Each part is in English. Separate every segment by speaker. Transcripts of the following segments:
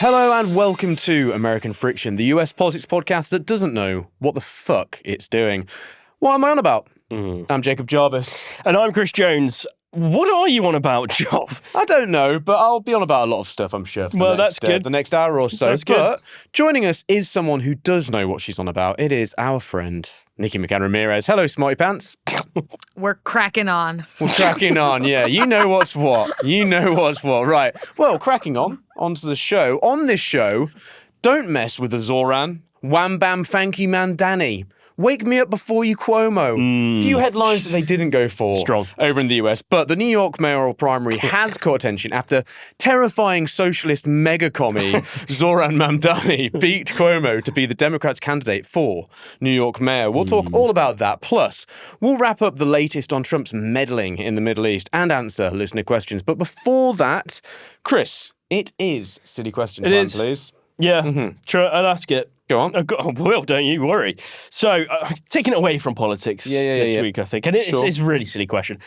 Speaker 1: Hello and welcome to American Friction, the US politics podcast that doesn't know what the fuck it's doing. What am I on about? I'm Jacob Jarvis.
Speaker 2: And I'm Chris Jones. What are you on about, Jarv?
Speaker 1: I don't know, but I'll be on about a lot of stuff, I'm sure, for
Speaker 2: that's good.
Speaker 1: The next hour or so.
Speaker 2: That's good.
Speaker 1: But joining us is someone who does know what she's on about. It is our friend, Nikki McCann-Ramirez. Hello, Smarty Pants.
Speaker 3: We're cracking on.
Speaker 1: We're cracking on, yeah. You know what's what. You know what's what. Right. Well, cracking onto the show. On this show, don't mess with the Zohran Mamdani. Wake me up before you Cuomo. Few headlines that they didn't go for
Speaker 2: Strong.
Speaker 1: over in the US, but the New York mayoral primary has caught attention after terrifying socialist mega-commie Zohran Mamdani beat Cuomo to be the Democrats' candidate for New York mayor. We'll talk all about that. Plus, we'll wrap up the latest on Trump's meddling in the Middle East and answer listener questions. But before that, Chris, it is silly question time, please.
Speaker 2: Yeah, sure, I'll ask it.
Speaker 1: Go on.
Speaker 2: Well, don't you worry. So, taking it away from politics this week, I think, and it's a really silly question.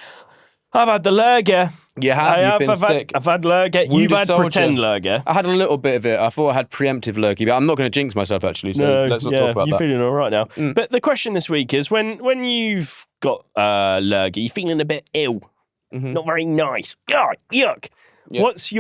Speaker 2: I've had the lurger.
Speaker 1: You have? You've been sick.
Speaker 2: I've had lurger. You've had pretend lurger.
Speaker 1: I had a little bit of it. I thought I had preemptive lurgy, but I'm not going to jinx myself, actually, so let's not talk about
Speaker 2: you're
Speaker 1: that.
Speaker 2: feeling all right now. But the question this week is, when you've got lurgy, you're feeling a bit ill, not very nice. Yuck.
Speaker 1: Yeah.
Speaker 2: What's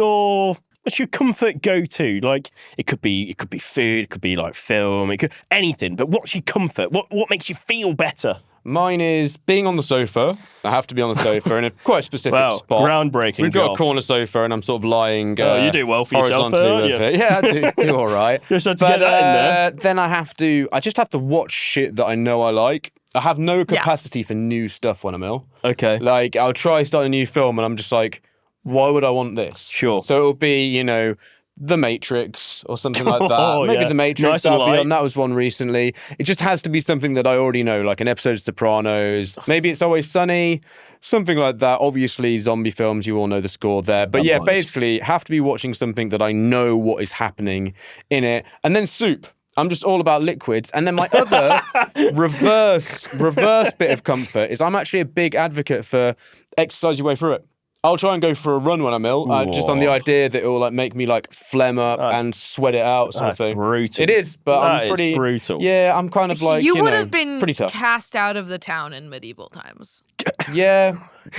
Speaker 2: your comfort go-to? Like, it could be food, it could be like film, it could anything. But what's your comfort? What makes you feel better?
Speaker 1: Mine is being on the sofa. I have to be on the sofa in a quite specific spot.
Speaker 2: Groundbreaking.
Speaker 1: We've got a corner sofa, and I'm sort of lying.
Speaker 2: You do well for yourself,
Speaker 1: horizontally with it. Yeah, I do all right.
Speaker 2: Just had to get that in there.
Speaker 1: Then I just have to watch shit that I know I like. I have no capacity for new stuff when I'm ill.
Speaker 2: Okay.
Speaker 1: Like, I'll try starting a new film, and I'm just like, why would I want this?
Speaker 2: Sure.
Speaker 1: So it'll be, The Matrix or something like that. Maybe
Speaker 2: yeah.
Speaker 1: The Matrix.
Speaker 2: Nice and
Speaker 1: I'll be
Speaker 2: light.
Speaker 1: on. That was one recently. It just has to be something that I already know, like an episode of Sopranos. Maybe It's Always Sunny, something like that. Obviously, zombie films, you all know the score there. But basically, have to be watching something that I know what is happening in it. And then soup. I'm just all about liquids. And then my other reverse bit of comfort is I'm actually a big advocate for exercise your way through it. I'll try and go for a run when I'm ill, just on the idea that it will make me phlegm up and sweat it out, sort of thing.
Speaker 2: Brutal.
Speaker 1: It is, but
Speaker 2: That
Speaker 1: I'm pretty
Speaker 2: is brutal.
Speaker 1: Yeah, I'm kind of like
Speaker 3: you would have been
Speaker 1: pretty tough.
Speaker 3: cast out of the town in medieval times.
Speaker 1: Yeah,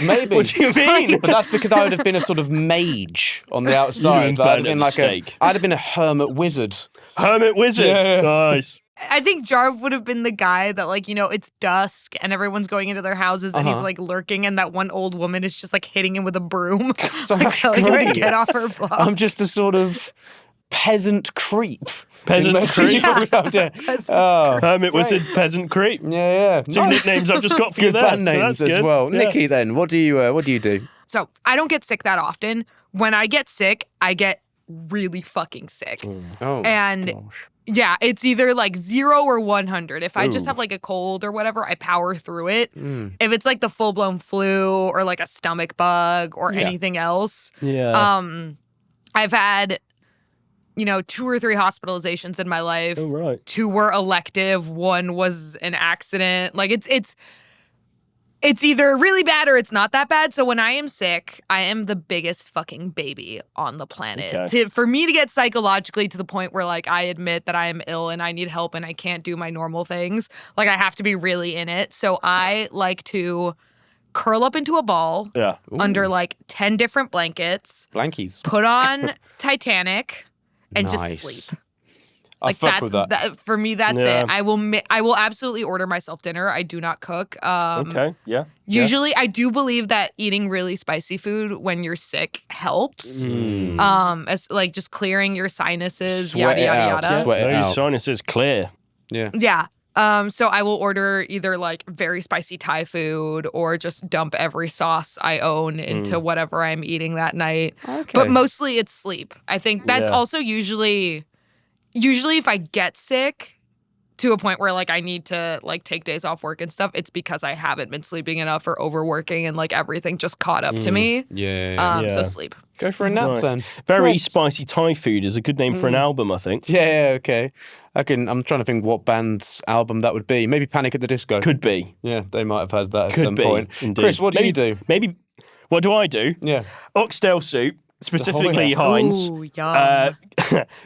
Speaker 1: maybe.
Speaker 2: What do you mean?
Speaker 1: But that's because I would have been a sort of mage on the outside. I'd have been a hermit wizard.
Speaker 2: Hermit wizard.
Speaker 1: Yeah.
Speaker 2: Nice.
Speaker 3: I think Jarv would have been the guy that, it's dusk and everyone's going into their houses and he's lurking, and that one old woman is just hitting him with a broom, telling him to get off her block.
Speaker 1: I'm just a sort of peasant creep.
Speaker 2: Peasant creep. Hermit wizard, peasant creep.
Speaker 1: Yeah.
Speaker 2: Two nicknames I've just got for you
Speaker 1: good
Speaker 2: there.
Speaker 1: band names as well.
Speaker 2: Yeah.
Speaker 1: Nikki, then, what do you do?
Speaker 3: So I don't get sick that often. When I get sick, I get really fucking sick.
Speaker 1: Oh,
Speaker 3: and
Speaker 1: gosh.
Speaker 3: Yeah, it's either 0 or 100. If I just have a cold or whatever, I power through it. If it's the full-blown flu or a stomach bug or anything else.
Speaker 2: Yeah.
Speaker 3: I've had 2 or 3 hospitalizations in my life.
Speaker 2: Oh, right.
Speaker 3: 2 were elective, 1 was an accident. It's either really bad or it's not that bad. So when I am sick, I am the biggest fucking baby on the planet.
Speaker 2: Okay.
Speaker 3: For me to get psychologically to the point where I admit that I am ill and I need help and I can't do my normal things, I have to be really in it. So I like to curl up into a ball under 10 different blankets.
Speaker 1: Blankies.
Speaker 3: Put on Titanic and just sleep.
Speaker 1: I fuck with that.
Speaker 3: For me, that's it. I will absolutely order myself dinner. I do not cook.
Speaker 2: Okay, yeah.
Speaker 3: Usually, I do believe that eating really spicy food when you're sick helps. As just clearing your sinuses,
Speaker 1: Sweat
Speaker 3: yada yada yada.
Speaker 1: Sweat it
Speaker 2: Those
Speaker 1: out.
Speaker 2: sinuses clear.
Speaker 1: Yeah.
Speaker 3: Yeah. So I will order either very spicy Thai food or just dump every sauce I own into whatever I'm eating that night.
Speaker 1: Okay.
Speaker 3: But mostly it's sleep. I think that's also usually if I get sick to a point where I need to take days off work and stuff, it's because I haven't been sleeping enough or overworking and everything just caught up to me.
Speaker 1: Yeah.
Speaker 3: So sleep.
Speaker 1: Go for a nap then.
Speaker 2: Very
Speaker 1: Great.
Speaker 2: spicy Thai food is a good name for an album, I think.
Speaker 1: Yeah, okay. I'm trying to think what band's album that would be. Maybe Panic at the Disco.
Speaker 2: Could be.
Speaker 1: Yeah, they might have had that at
Speaker 2: Could
Speaker 1: some
Speaker 2: be.
Speaker 1: point.
Speaker 2: Indeed.
Speaker 1: Chris, what do you do?
Speaker 2: Maybe. What do I do?
Speaker 1: Yeah.
Speaker 2: Oxtail soup, specifically Heinz.
Speaker 3: Ooh, yum.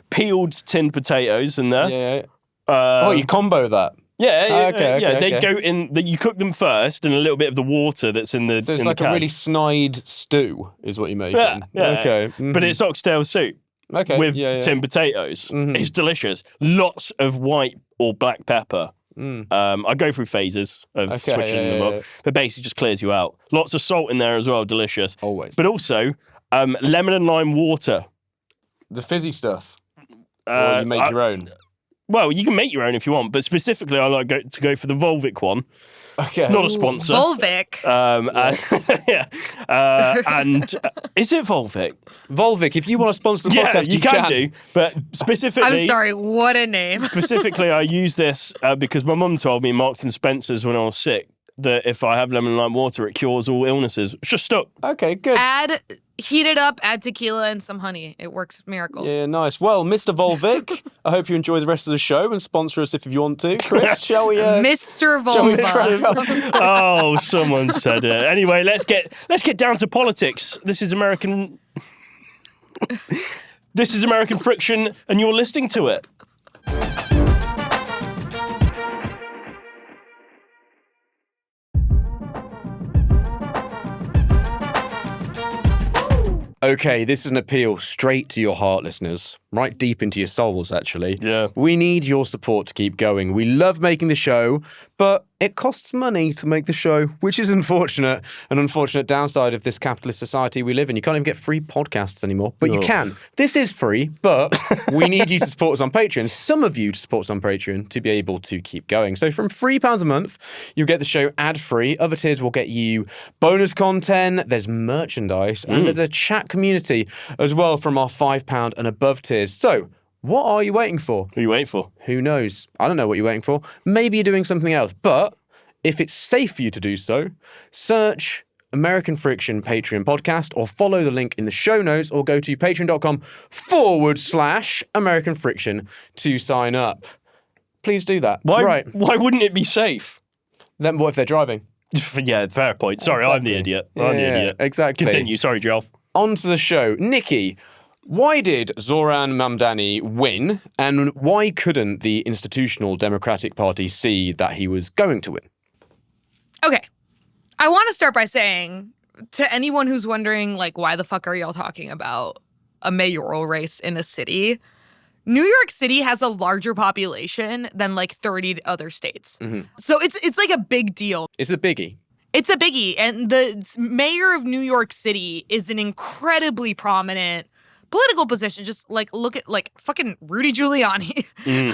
Speaker 2: Peeled tinned potatoes in there.
Speaker 1: Yeah. You combo that.
Speaker 2: Yeah,
Speaker 1: Okay.
Speaker 2: They go in. You cook them first, and a little bit of the water that's in the.
Speaker 1: So it's
Speaker 2: in
Speaker 1: like
Speaker 2: the can.
Speaker 1: a really snide stew, is what you make.
Speaker 2: Yeah.
Speaker 1: Okay.
Speaker 2: But it's oxtail soup.
Speaker 1: Okay.
Speaker 2: With tinned potatoes.
Speaker 1: Mm-hmm.
Speaker 2: It's delicious. Lots of white or black pepper. I go through phases of switching them up, but basically just clears you out. Lots of salt in there as well, delicious.
Speaker 1: Always.
Speaker 2: But also lemon and lime water.
Speaker 1: The fizzy stuff. Or you make your own.
Speaker 2: Well, you can make your own if you want, but specifically I like to go for the Volvic one.
Speaker 1: Okay.
Speaker 2: Not a sponsor.
Speaker 3: Volvic.
Speaker 2: And is it Volvic?
Speaker 1: Volvic, if you want to sponsor the podcast,
Speaker 2: you can do. But specifically,
Speaker 3: I'm sorry, what a name.
Speaker 2: Specifically, I use this because my mum told me Marks and Spencer's when I was sick that if I have lemon and lime water, it cures all illnesses. It's just stuck.
Speaker 1: Okay, good.
Speaker 3: Heat it up, add tequila and some honey. It works miracles.
Speaker 1: Yeah, nice. Well, Mr. Volvic, I hope you enjoy the rest of the show and sponsor us if you want to. Chris, shall we?
Speaker 3: Mr. Volva.
Speaker 2: Oh, someone said it. Anyway, let's get down to politics. This is American Friction, and you're listening to it.
Speaker 1: Okay, this is an appeal straight to your heart, listeners. Right deep into your souls, actually.
Speaker 2: Yeah.
Speaker 1: We need your support to keep going. We love making the show, but it costs money to make the show, which is unfortunate. An unfortunate downside of this capitalist society we live in. You can't even get free podcasts anymore, but you can. This is free, but we need you to support us on Patreon. Some of you to support us on Patreon to be able to keep going. So from £3 a month, you'll get the show ad-free. Other tiers will get you bonus content. There's merchandise, and there's a chat community as well from our £5 and above tiers. So, what are you waiting for?
Speaker 2: Who are you waiting for?
Speaker 1: Who knows? I don't know what you're waiting for. Maybe you're doing something else. But if it's safe for you to do so, search American Friction Patreon podcast or follow the link in the show notes or go to patreon.com/American Friction to sign up. Please do that.
Speaker 2: Why wouldn't it be safe?
Speaker 1: Then what if they're driving?
Speaker 2: Yeah, fair point. Sorry, I'm the idiot. I'm the idiot.
Speaker 1: Exactly.
Speaker 2: Continue. Sorry, Jarv.
Speaker 1: On to the show. Nikki, why did Zohran Mamdani win, and why couldn't the institutional Democratic Party see that he was going to win?
Speaker 3: Okay. I want to start by saying to anyone who's wondering, like, why the fuck are y'all talking about a mayoral race in a city? New York City has a larger population than like 30 other states. Mm-hmm. So it's like a big deal.
Speaker 1: It's a biggie.
Speaker 3: It's a biggie. And the mayor of New York City is an incredibly prominent political position. Just like look at like fucking Rudy Giuliani.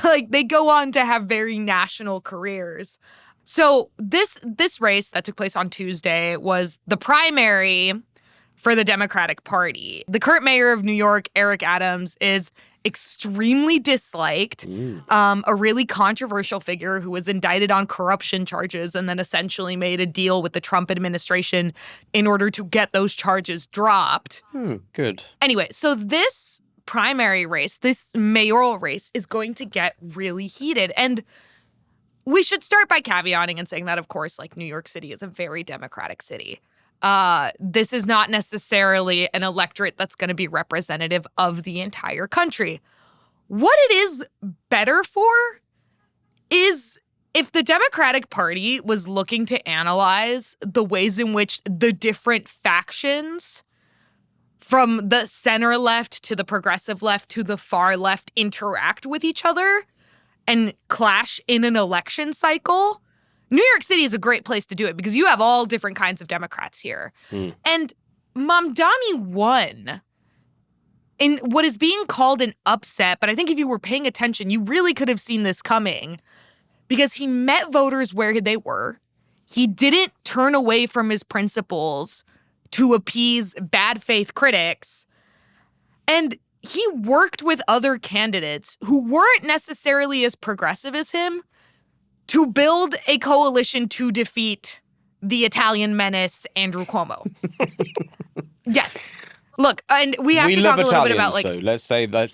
Speaker 3: Like they go on to have very national careers. So this race that took place on Tuesday was the primary for the Democratic Party. The current mayor of New York, Eric Adams, is extremely disliked, a really controversial figure who was indicted on corruption charges and then essentially made a deal with the Trump administration in order to get those charges dropped.
Speaker 1: Good.
Speaker 3: Anyway, so this primary race, this mayoral race, is going to get really heated. And we should start by caveating and saying that, of course, like New York City is a very Democratic city. This is not necessarily an electorate that's going to be representative of the entire country. What it is better for is if the Democratic Party was looking to analyze the ways in which the different factions from the center left to the progressive left to the far left interact with each other and clash in an election cycle, New York City is a great place to do it because you have all different kinds of Democrats here. And Mamdani won in what is being called an upset, but I think if you were paying attention, you really could have seen this coming because he met voters where they were. He didn't turn away from his principles to appease bad faith critics. And he worked with other candidates who weren't necessarily as progressive as him to build a coalition to defeat the Italian menace, Andrew Cuomo. Yes. Look, and we have to talk a little bit about like.
Speaker 1: So let's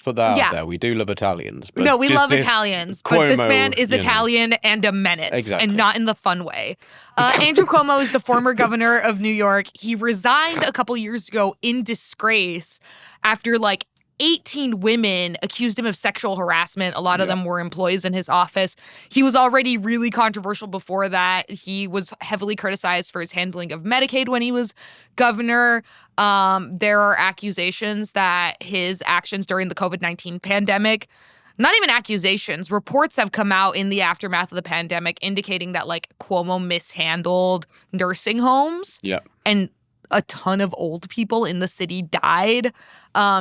Speaker 1: put that out there. We do love Italians. But
Speaker 3: no, we love Italians, but this man is Italian and a menace,
Speaker 1: exactly.
Speaker 3: and not in the fun way. Andrew Cuomo is the former governor of New York. He resigned a couple years ago in disgrace after like 18 women accused him of sexual harassment. A lot of them were employees in his office. He was already really controversial before that. He was heavily criticized for his handling of Medicaid when he was governor. There are accusations that his actions during the COVID-19 pandemic, not even accusations, reports have come out in the aftermath of the pandemic indicating that like Cuomo mishandled nursing homes.
Speaker 1: Yeah.
Speaker 3: And a ton of old people in the city died.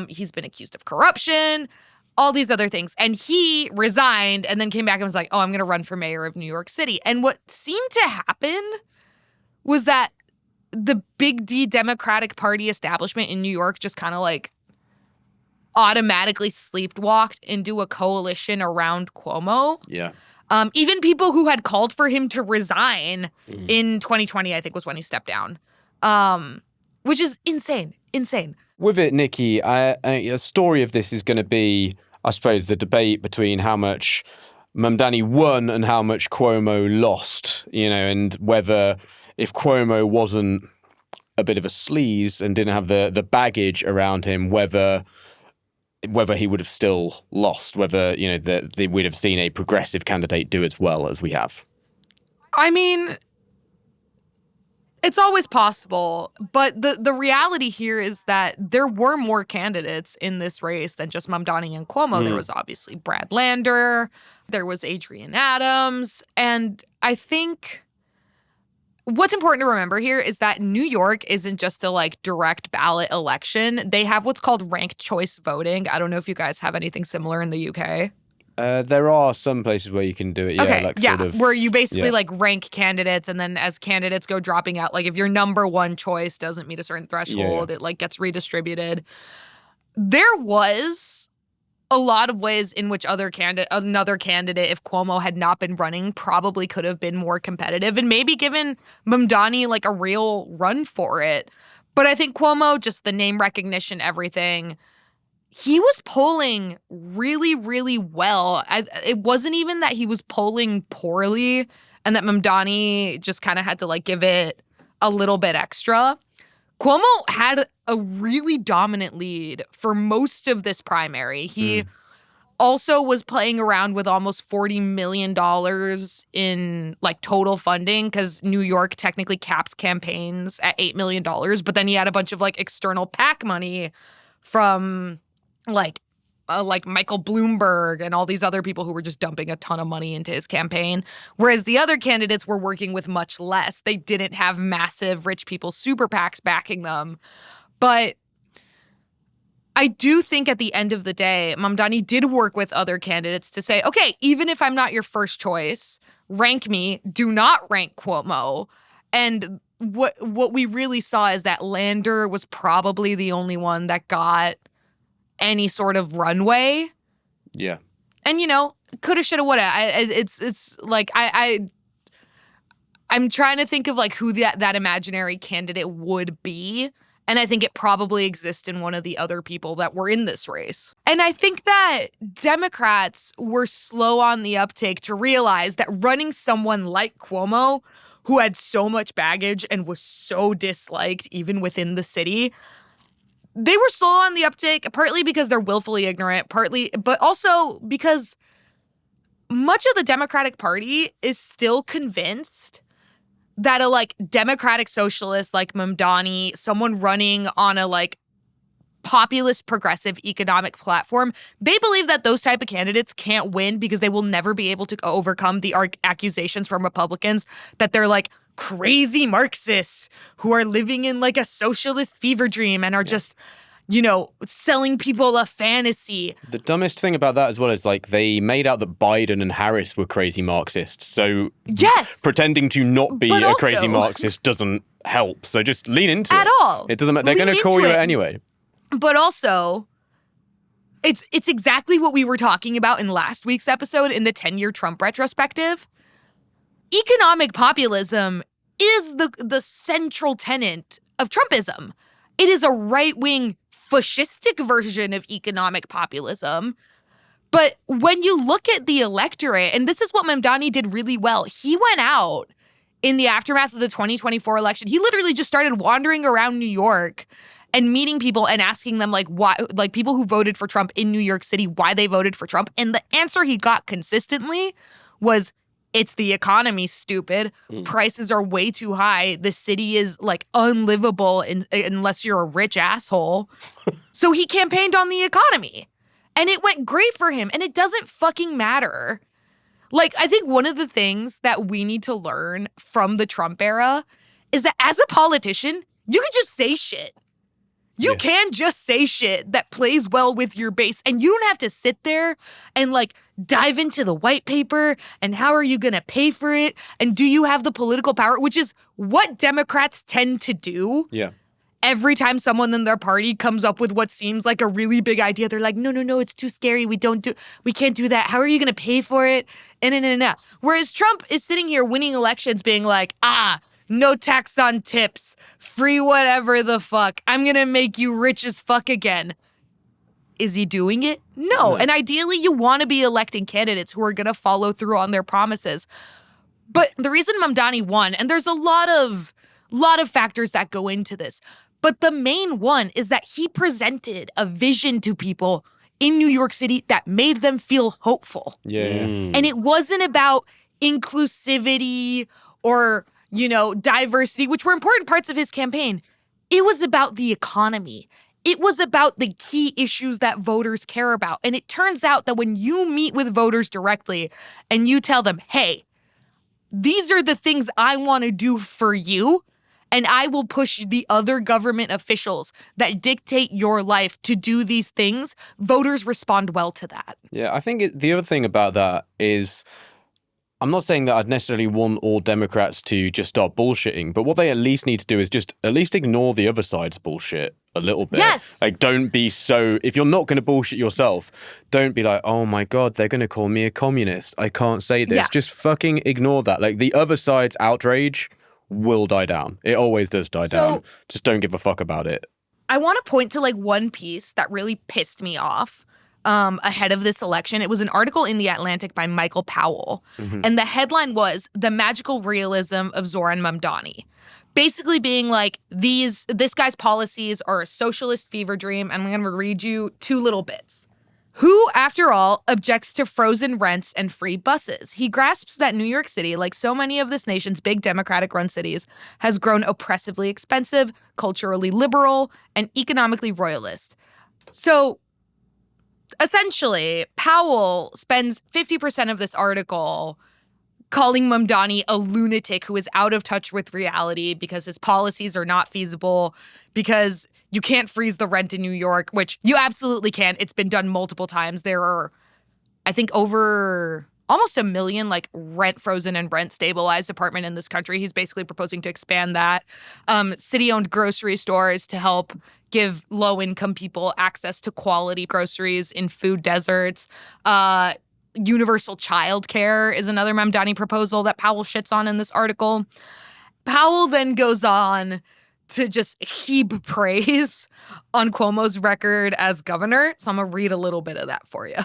Speaker 3: He's been accused of corruption, all these other things. And he resigned and then came back and was like, oh, I'm going to run for mayor of New York City. And what seemed to happen was that the big D Democratic Party establishment in New York just kind of like automatically sleepwalked into a coalition around Cuomo.
Speaker 1: Yeah.
Speaker 3: Even people who had called for him to resign in 2020, I think was when he stepped down. Which is insane.
Speaker 1: With it, Nikki, a story of this is going to be, I suppose, the debate between how much Mamdani won and how much Cuomo lost, and whether if Cuomo wasn't a bit of a sleaze and didn't have the baggage around him, whether he would have still lost, whether, they would have seen a progressive candidate do as well as we have.
Speaker 3: I mean, it's always possible, but the reality here is that there were more candidates in this race than just Mamdani and Cuomo. There was obviously Brad Lander, there was Adrienne Adams, and I think what's important to remember here is that New York isn't just a like direct ballot election. They have what's called ranked choice voting. I don't know if you guys have anything similar in the UK.
Speaker 1: There are some places where you can do it.
Speaker 3: Where you basically like rank candidates, and then as candidates go dropping out, like if your number one choice doesn't meet a certain threshold, it like gets redistributed. There was a lot of ways in which another candidate, if Cuomo had not been running, probably could have been more competitive and maybe given Mamdani like a real run for it. But I think Cuomo, just the name recognition, everything, he was polling really, really well. It wasn't even that he was polling poorly and that Mamdani just kind of had to like give it a little bit extra. Cuomo had a really dominant lead for most of this primary. He also was playing around with almost $40 million in like total funding because New York technically caps campaigns at $8 million. But then he had a bunch of like external PAC money from like Michael Bloomberg and all these other people who were just dumping a ton of money into his campaign. Whereas the other candidates were working with much less. They didn't have massive rich people super PACs backing them. But I do think at the end of the day, Mamdani did work with other candidates to say, okay, even if I'm not your first choice, rank me, do not rank Cuomo. And what we really saw is that Lander was probably the only one that got any sort of runway.
Speaker 1: Yeah.
Speaker 3: And, coulda, shoulda, woulda. It's like, I'm trying to think of like who that imaginary candidate would be. And I think it probably exists in one of the other people that were in this race. And I think that Democrats were slow on the uptake to realize that running someone like Cuomo, who had so much baggage and was so disliked even within the city, they were slow on the uptake, partly because they're willfully ignorant, but also because much of the Democratic Party is still convinced that a like democratic socialist like Mamdani, someone running on a like populist progressive economic platform, they believe that those type of candidates can't win because they will never be able to overcome the accusations from Republicans that they're like crazy Marxists who are living in like a socialist fever dream and are just, selling people a fantasy.
Speaker 1: The dumbest thing about that as well is like they made out that Biden and Harris were crazy Marxists. So pretending to not be a crazy Marxist doesn't help. So just lean into it.
Speaker 3: At all.
Speaker 1: It doesn't matter. They're going to call you it anyway.
Speaker 3: But also, it's exactly what we were talking about in last week's episode in the 10-year Trump retrospective. Economic populism is the central tenet of Trumpism. It is a right-wing fascistic version of economic populism. But when you look at the electorate, and this is what Mamdani did really well, he went out in the aftermath of the 2024 election. He literally just started wandering around New York and meeting people and asking them like why, like people who voted for Trump in New York City, why they voted for Trump. And the answer he got consistently was, it's the economy, stupid. Prices are way too high. The city is like unlivable unless you're a rich asshole. So he campaigned on the economy. And it went great for him. And it doesn't fucking matter. Like, I think one of the things that we need to learn from the Trump era is that as a politician, you can just say shit. You can just say shit that plays well with your base. And you don't have to sit there and like dive into the white paper and how are you going to pay for it? And do you have the political power? Which is what Democrats tend to do.
Speaker 1: Yeah.
Speaker 3: Every time someone in their party comes up with what seems like a really big idea, they're like, no, it's too scary. We can't do that. How are you going to pay for it? And. Whereas Trump is sitting here winning elections being like, no tax on tips, free whatever the fuck. I'm going to make you rich as fuck again. Is he doing it? No. And ideally, you want to be electing candidates who are going to follow through on their promises. But the reason Mamdani won, and there's a lot of factors that go into this, but the main one is that he presented a vision to people in New York City that made them feel hopeful.
Speaker 1: Yeah.
Speaker 3: And it wasn't about inclusivity or, diversity, which were important parts of his campaign. It was about the economy. It was about the key issues that voters care about. And it turns out that when you meet with voters directly and you tell them, hey, these are the things I want to do for you, and I will push the other government officials that dictate your life to do these things, voters respond well to that.
Speaker 1: Yeah, I think the other thing about that is, I'm not saying that I'd necessarily want all Democrats to just start bullshitting, but what they at least need to do is just at least ignore the other side's bullshit a little bit.
Speaker 3: Yes.
Speaker 1: Like, don't be so, if you're not going to bullshit yourself, don't be like, oh my God, they're going to call me a communist. I can't say this.
Speaker 3: Yeah.
Speaker 1: Just fucking ignore that. Like, the other side's outrage will die down. It always does die down. Just don't give a fuck about it.
Speaker 3: I want to point to like one piece that really pissed me off ahead of this election. It was an article in The Atlantic by Michael Powell. And the headline was The Magical Realism of Zohran Mamdani. Basically being like, this guy's policies are a socialist fever dream. And I'm going to read you two little bits. Who, after all, objects to frozen rents and free buses? He grasps that New York City, like so many of this nation's big Democratic-run cities, has grown oppressively expensive, culturally liberal, and economically royalist. So, essentially, Powell spends 50% of this article calling Mamdani a lunatic who is out of touch with reality because his policies are not feasible, because you can't freeze the rent in New York, which you absolutely can. It's been done multiple times. There are, I think, over almost 1 million like rent frozen and rent stabilized apartment in this country. He's basically proposing to expand that. City-owned grocery stores to help give low-income people access to quality groceries in food deserts. Universal childcare is another Mamdani proposal that Powell shits on in this article. Powell then goes on to just heap praise on Cuomo's record as governor. So I'm going to read a little bit of that for you.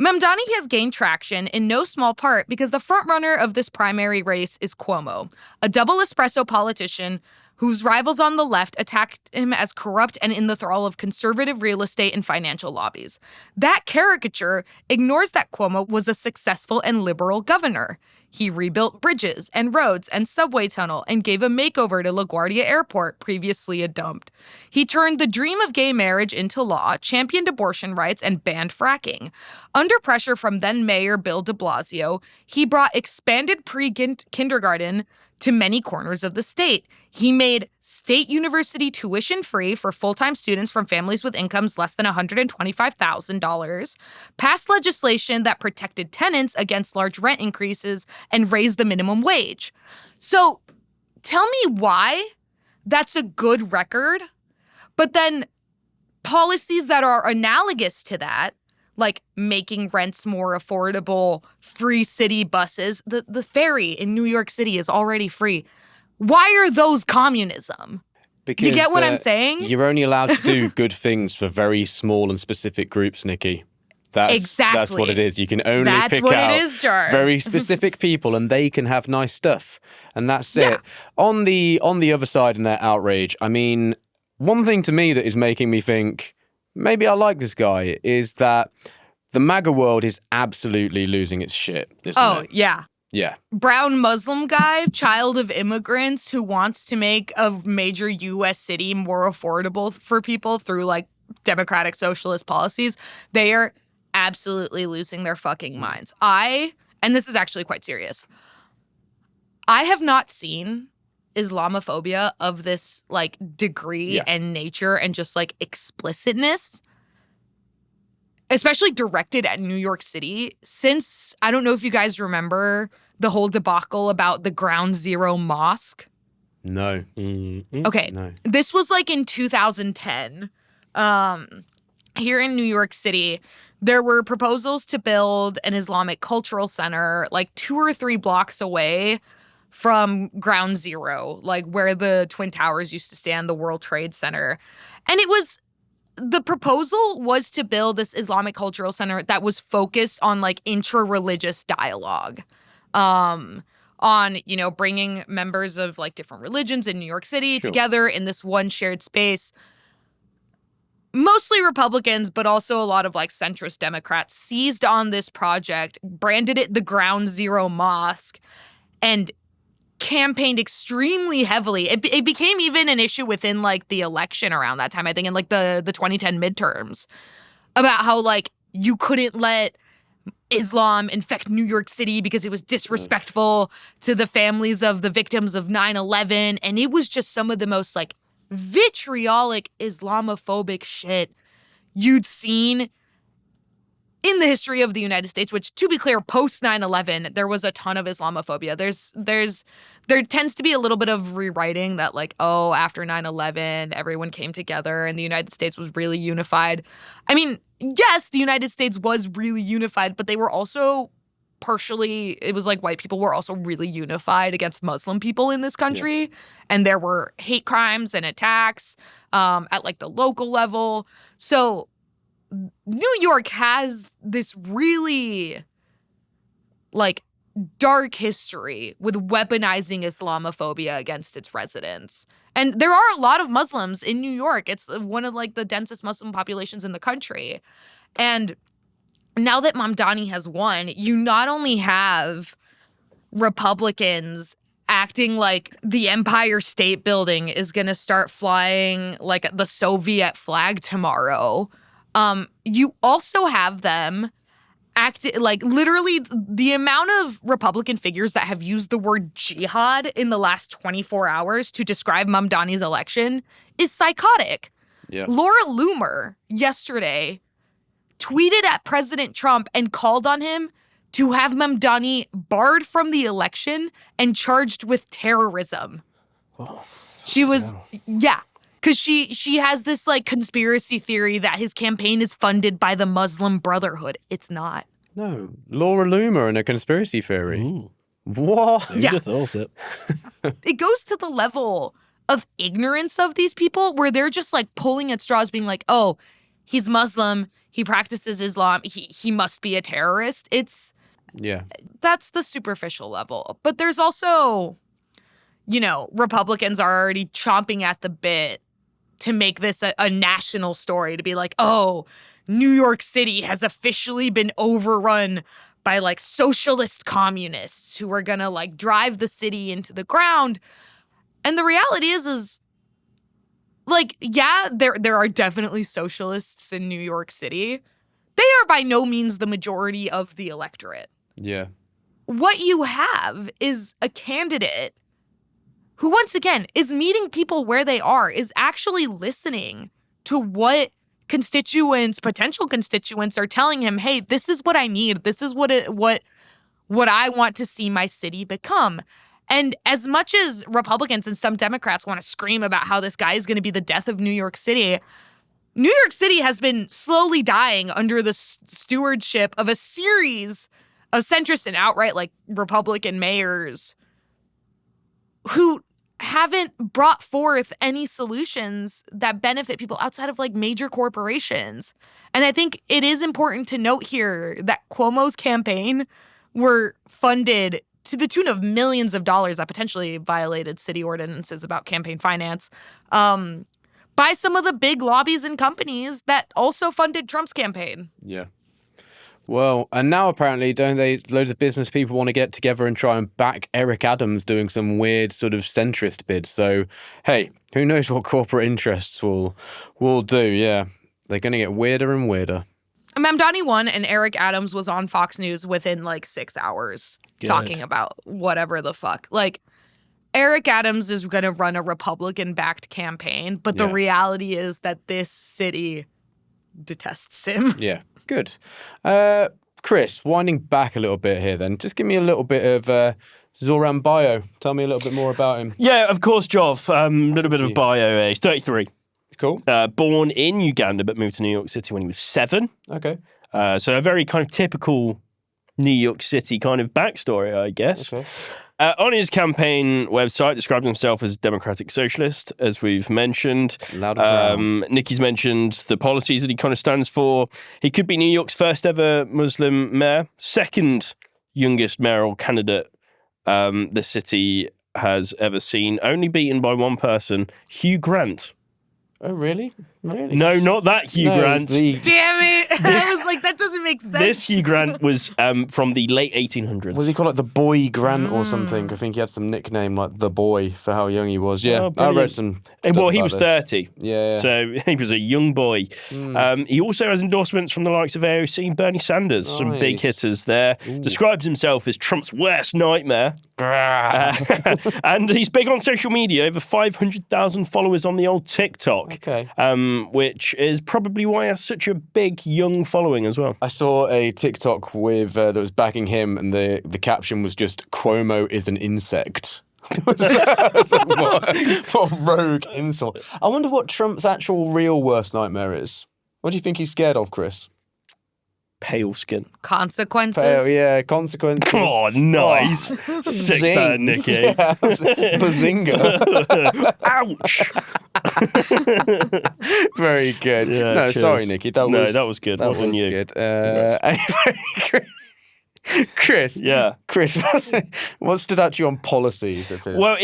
Speaker 3: Mamdani has gained traction in no small part because the frontrunner of this primary race is Cuomo, a double espresso politician whose rivals on the left attacked him as corrupt and in the thrall of conservative real estate and financial lobbies. That caricature ignores that Cuomo was a successful and liberal governor. He rebuilt bridges and roads and subway tunnel and gave a makeover to LaGuardia Airport, previously a dump. He turned the dream of gay marriage into law, championed abortion rights, and banned fracking. Under pressure from then-Mayor Bill de Blasio, he brought expanded pre-kindergarten to many corners of the state. He made state university tuition free for full-time students from families with incomes less than $125,000, passed legislation that protected tenants against large rent increases, and raised the minimum wage. So tell me why that's a good record, but then policies that are analogous to that, like making rents more affordable, free city buses. The ferry in New York City is already free. Why are those communism?
Speaker 1: Because,
Speaker 3: you get what I'm saying?
Speaker 1: You're only allowed to do good things for very small and specific groups, Nikki. That's what it is. You can only pick out
Speaker 3: Jarv.
Speaker 1: very specific people, and they can have nice stuff, and that's it. On the other side, in their outrage, I mean, one thing to me that is making me think maybe I like this guy is that the MAGA world is absolutely losing its shit. Isn't it?
Speaker 3: Yeah.
Speaker 1: Yeah.
Speaker 3: Brown Muslim guy, child of immigrants who wants to make a major U.S. city more affordable for people through like democratic socialist policies. They are absolutely losing their fucking minds. And this is actually quite serious, I have not seen Islamophobia of this like degree and nature and just like explicitness, especially directed at New York City, since, I don't know if you guys remember the whole debacle about the Ground Zero Mosque.
Speaker 1: No.
Speaker 2: Mm-hmm.
Speaker 3: Okay.
Speaker 1: No.
Speaker 3: This was like in 2010. Here in New York City, there were proposals to build an Islamic cultural center like 2 or 3 blocks away from Ground Zero, like where the Twin Towers used to stand, the World Trade Center. And the proposal was to build this Islamic cultural center that was focused on like intra-religious dialogue, on, you know, bringing members of like different religions in New York City together in this one shared space. Mostly Republicans, but also a lot of like centrist Democrats seized on this project, branded it the Ground Zero Mosque, and campaigned extremely heavily. It became even an issue within like the election around that time, I think, in like the 2010 midterms, about how like you couldn't let Islam infect New York City because it was disrespectful to the families of the victims of 9/11. And it was just some of the most like vitriolic Islamophobic shit you'd seen in the history of the United States, which, to be clear, post 9/11, there was a ton of Islamophobia. There tends to be a little bit of rewriting that, like, oh, after 9/11, everyone came together and the United States was really unified. I mean, yes, the United States was really unified, but they were also partially, it was like white people were also really unified against Muslim people in this country. Yeah. And there were hate crimes and attacks at like the local level. So New York has this really like dark history with weaponizing Islamophobia against its residents. And there are a lot of Muslims in New York. It's one of like the densest Muslim populations in the country. And now that Mamdani has won, you not only have Republicans acting like the Empire State Building is going to start flying like the Soviet flag tomorrow, you also have them act like literally the amount of Republican figures that have used the word jihad in the last 24 hours to describe Mamdani's election is psychotic.
Speaker 1: Yeah.
Speaker 3: Laura Loomer yesterday tweeted at President Trump and called on him to have Mamdani barred from the election and charged with terrorism.
Speaker 1: Oh,
Speaker 3: she was, because she has this like conspiracy theory that his campaign is funded by the Muslim Brotherhood. It's not.
Speaker 1: No, Laura Loomer and a conspiracy theory.
Speaker 2: Ooh.
Speaker 1: What?
Speaker 2: Who'd have thought it?
Speaker 3: It goes to the level of ignorance of these people where they're just like pulling at straws, being like, oh, he's Muslim, he practices Islam, he must be a terrorist. That's the superficial level. But there's also, you know, Republicans are already chomping at the bit to make this a national story, to be like, oh, New York City has officially been overrun by like socialist communists who are gonna like drive the city into the ground. And the reality is like, yeah, there are definitely socialists in New York City. They are by no means the majority of the electorate.
Speaker 1: Yeah.
Speaker 3: What you have is a candidate who, once again, is meeting people where they are, is actually listening to what potential constituents are telling him, hey, this is what I need. This is what I want to see my city become. And as much as Republicans and some Democrats want to scream about how this guy is going to be the death of New York City has been slowly dying under the stewardship of a series of centrist and outright like Republican mayors who haven't brought forth any solutions that benefit people outside of like major corporations. And I think it is important to note here that Cuomo's campaign were funded to the tune of millions of dollars that potentially violated city ordinances about campaign finance by some of the big lobbies and companies that also funded Trump's campaign.
Speaker 1: Yeah. Well, and now apparently, don't they, loads of business people want to get together and try and back Eric Adams doing some weird sort of centrist bid. So, hey, who knows what corporate interests will do, yeah. They're going to get weirder and weirder.
Speaker 3: Mamdani won, and Eric Adams was on Fox News within like 6 hours talking about whatever the fuck. Like, Eric Adams is going to run a Republican-backed campaign, but the reality is that this city detests him.
Speaker 1: Yeah. Good. Chris, winding back a little bit here then, just give me a little bit of Zohran bio. Tell me a little bit more about him.
Speaker 2: Yeah, of course, Jarv. A little bit of bio. He's 33.
Speaker 1: Cool.
Speaker 2: Born in Uganda, but moved to New York City when he was 7.
Speaker 1: Okay.
Speaker 2: So a very kind of typical New York City kind of backstory, I guess.
Speaker 1: Okay.
Speaker 2: On his campaign website, described himself as Democratic Socialist, as we've mentioned.
Speaker 1: Loud and proud.
Speaker 2: Nikki's mentioned the policies that he kind of stands for. He could be New York's first ever Muslim mayor, second youngest mayoral candidate the city has ever seen, only beaten by one person, Hugh Grant.
Speaker 1: Oh, really? Really?
Speaker 2: No, not that Hugh Grant.
Speaker 3: Damn it. I was like, that doesn't make sense.
Speaker 2: This Hugh Grant was from the late 1800s.
Speaker 1: Was he called like the Boy Grant or something? I think he had some nickname like the Boy for how young he was. Yeah, I read some stuff
Speaker 2: Well, he
Speaker 1: about
Speaker 2: was
Speaker 1: this.
Speaker 2: 30.
Speaker 1: Yeah.
Speaker 2: So he was a young boy. He also has endorsements from the likes of AOC and Bernie Sanders, some big hitters there. Describes himself as Trump's worst nightmare. And he's big on social media, over 500,000 followers on the old TikTok.
Speaker 1: Okay.
Speaker 2: Which is probably why he has such a big young following as well.
Speaker 1: I saw a TikTok with that was backing him, and the caption was just "Cuomo is an insect." What a rogue insult! I wonder what Trump's actual real worst nightmare is. What do you think he's scared of, Chris?
Speaker 2: Pale skin.
Speaker 3: Consequences.
Speaker 1: Pale, yeah, consequences.
Speaker 2: Oh, nice. Sick
Speaker 1: Zing.
Speaker 2: there, Nikki.
Speaker 1: Yeah, bazinga.
Speaker 2: Ouch.
Speaker 1: Very good.
Speaker 2: Yeah,
Speaker 1: no,
Speaker 2: cheers.
Speaker 1: sorry, Nikki. That was
Speaker 2: good.
Speaker 1: That
Speaker 2: Well done,
Speaker 1: was
Speaker 2: you.
Speaker 1: good. Anyway, Chris.
Speaker 2: Yeah.
Speaker 1: Chris, what stood out to you on policies of his?
Speaker 2: Well,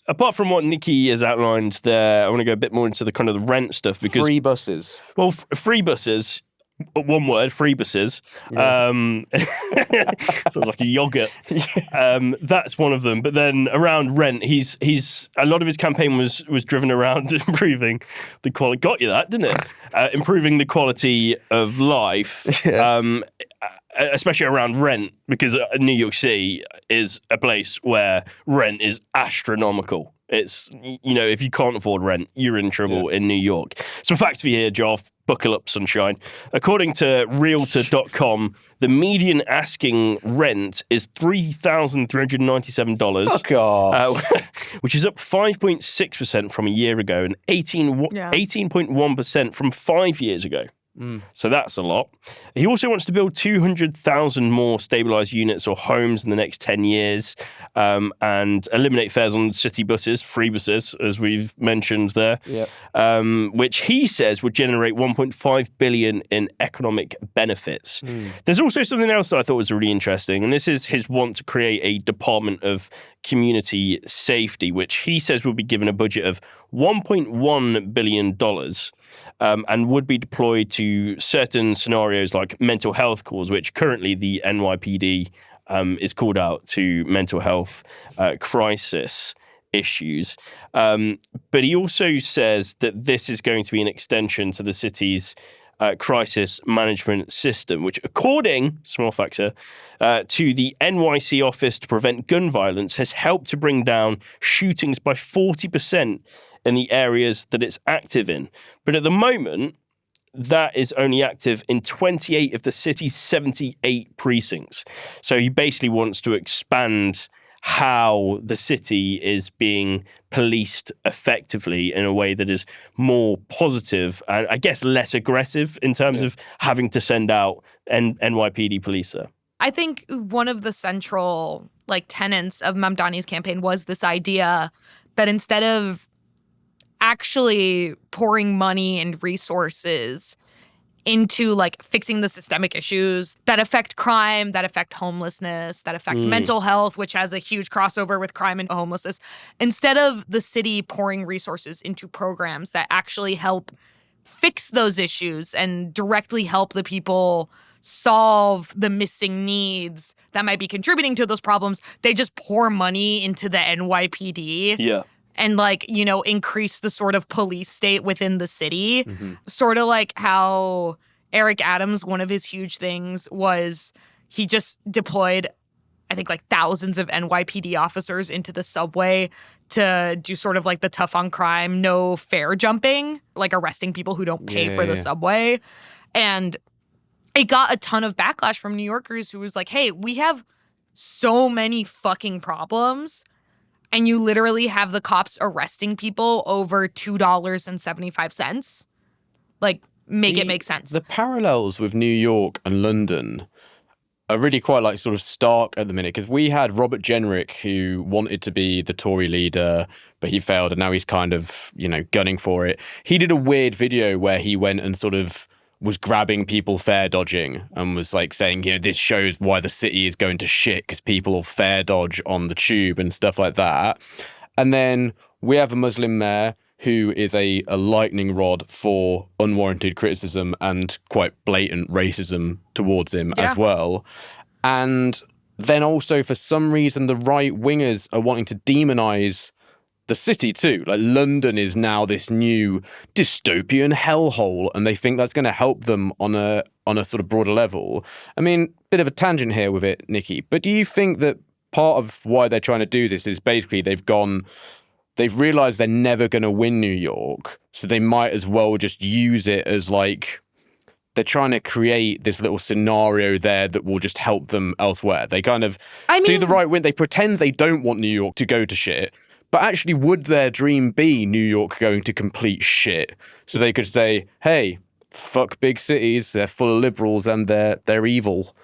Speaker 2: apart from what Nikki has outlined there, I want to go a bit more into the kind of the rent stuff because
Speaker 1: free buses.
Speaker 2: Well, free buses. One word, free buses.
Speaker 1: Yeah.
Speaker 2: Sounds like a yogurt. That's one of them. But then around rent, he's a lot of his campaign was driven around improving the quality. Got you that, didn't it? Improving the quality of life. Yeah. Especially around rent, because New York City is a place where rent is astronomical. It's, if you can't afford rent, you're in trouble in New York. Some facts for you here, Jarv. Buckle up, sunshine. According to Realtor.com, the median asking rent is $3,397.
Speaker 1: Fuck off.
Speaker 2: Which is up 5.6% from a year ago and 18.1% from 5 years ago. So that's a lot. He also wants to build 200,000 more stabilised units or homes in the next 10 years and eliminate fares on city buses, free buses, as we've mentioned there, which he says would generate $1.5 billion in economic benefits. There's also something else that I thought was really interesting, and this is his want to create a Department of Community Safety, which he says will be given a budget of $1.1 billion and would be deployed to certain scenarios like mental health calls, which currently the NYPD is called out to mental health crisis issues. But he also says that this is going to be an extension to the city's crisis management system, which according, small factor, to the NYC Office to Prevent Gun Violence has helped to bring down shootings by 40% in the areas that it's active in. But at the moment, that is only active in 28 of the city's 78 precincts. So he basically wants to expand how the city is being policed effectively in a way that is more positive and I guess less aggressive in terms of having to send out NYPD police there.
Speaker 3: I think one of the central like tenets of Mamdani's campaign was this idea that instead of actually pouring money and resources into like fixing the systemic issues that affect crime, that affect homelessness, that affect mental health, which has a huge crossover with crime and homelessness, instead of the city pouring resources into programs that actually help fix those issues and directly help the people solve the missing needs that might be contributing to those problems, they just pour money into the NYPD.
Speaker 2: Yeah.
Speaker 3: And like, you know, increase the sort of police state within the city. Sort of like how Eric Adams, one of his huge things was he just deployed, I think, like thousands of NYPD officers into the subway to do sort of like the tough on crime, no fare jumping, like arresting people who don't pay for the subway. And it got a ton of backlash from New Yorkers who was like, hey, we have so many fucking problems. And you literally have the cops arresting people over $2.75. Like, make it make sense.
Speaker 1: The parallels with New York and London are really quite like sort of stark at the minute, because we had Robert Jenrick, who wanted to be the Tory leader, but he failed, and now he's kind of, you know, gunning for it. He did a weird video where he went and sort of was grabbing people fare dodging and was like saying, you know, this shows why the city is going to shit because people will fare dodge on the tube and stuff like that. And then we have a Muslim mayor who is a lightning rod for unwarranted criticism and quite blatant racism towards him as well. And then also, for some reason, the right wingers are wanting to demonize the city too. Like, London is now this new dystopian hellhole, and they think that's going to help them on a sort of broader level. I mean, bit of a tangent here with it, Nikki, but do you think that part of why they're trying to do this is basically they've realized they're never going to win New York, so they might as well just use it as like they're trying to create this little scenario there that will just help them elsewhere. They kind of do the right win. They pretend they don't want New York to go to shit. But actually, would their dream be New York going to complete shit? So they could say, hey, fuck big cities, they're full of liberals and they're evil.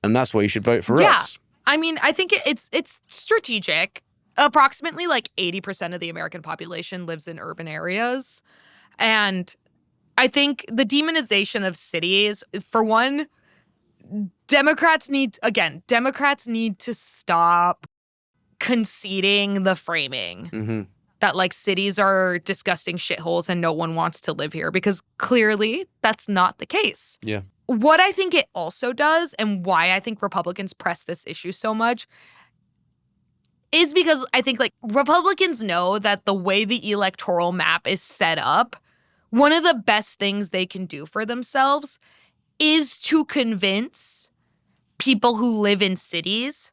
Speaker 1: And that's why you should vote for us.
Speaker 3: I mean, I think it's strategic. Approximately like 80% of the American population lives in urban areas. And I think the demonization of cities, for one, Democrats need to stop conceding the framing that like cities are disgusting shitholes and no one wants to live here, because clearly that's not the case.
Speaker 1: Yeah.
Speaker 3: What I think it also does, and why I think Republicans press this issue so much, is because I think like Republicans know that the way the electoral map is set up, one of the best things they can do for themselves is to convince people who live in cities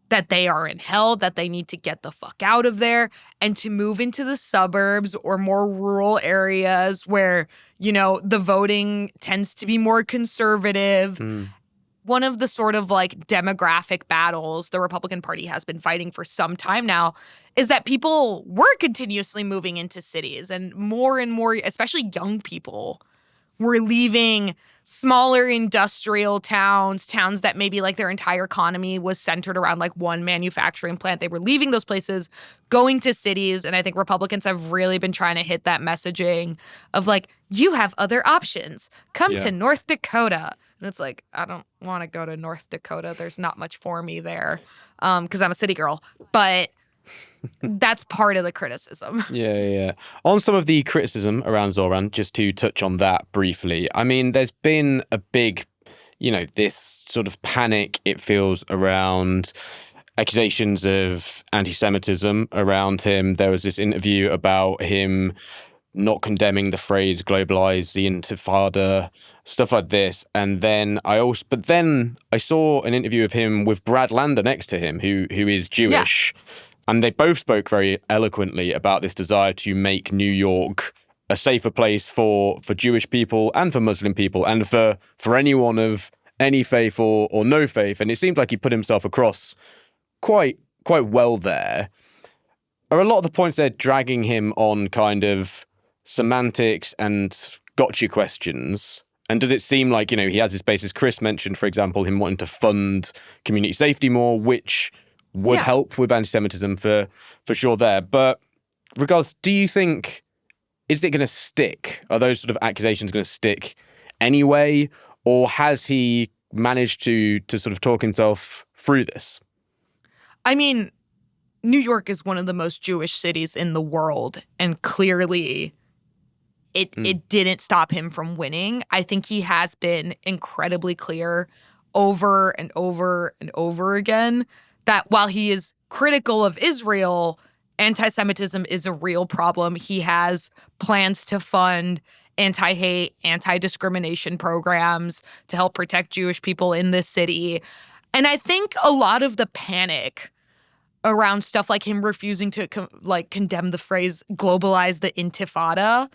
Speaker 3: that they are in hell, that they need to get the fuck out of there and to move into the suburbs or more rural areas where, you know, the voting tends to be more conservative. One of the sort of like demographic battles the Republican Party has been fighting for some time now is that people were continuously moving into cities, and more, especially young people, were leaving smaller industrial towns that maybe like their entire economy was centered around like one manufacturing plant. They were leaving those places, going to cities. And I think Republicans have really been trying to hit that messaging of like, you have other options. Come to North Dakota. And it's like, I don't want to go to North Dakota. There's not much for me there because I'm a city girl. But that's part of the criticism.
Speaker 1: Yeah. On some of the criticism around Zohran, just to touch on that briefly, I mean, there's been a big, you know, this sort of panic, it feels, around accusations of anti-Semitism around him. There was this interview about him not condemning the phrase globalize the intifada, stuff like this. And then I saw an interview of him with Brad Lander next to him, who is Jewish. Yeah. And they both spoke very eloquently about this desire to make New York a safer place for Jewish people and for Muslim people and for anyone of any faith or no faith. And it seemed like he put himself across quite well there. Are a lot of the points they're dragging him on kind of semantics and gotcha questions? And does it seem like, you know, he has his basis? Chris mentioned, for example, him wanting to fund community safety more, which would help with anti-Semitism for sure there. But regardless, do you think, is it going to stick? Are those sort of accusations going to stick anyway? Or has he managed to sort of talk himself through this?
Speaker 3: I mean, New York is one of the most Jewish cities in the world, and clearly it didn't stop him from winning. I think he has been incredibly clear over and over and over again that while he is critical of Israel, anti-Semitism is a real problem. He has plans to fund anti-hate, anti-discrimination programs to help protect Jewish people in this city. And I think a lot of the panic around stuff like him refusing to condemn the phrase globalize the intifada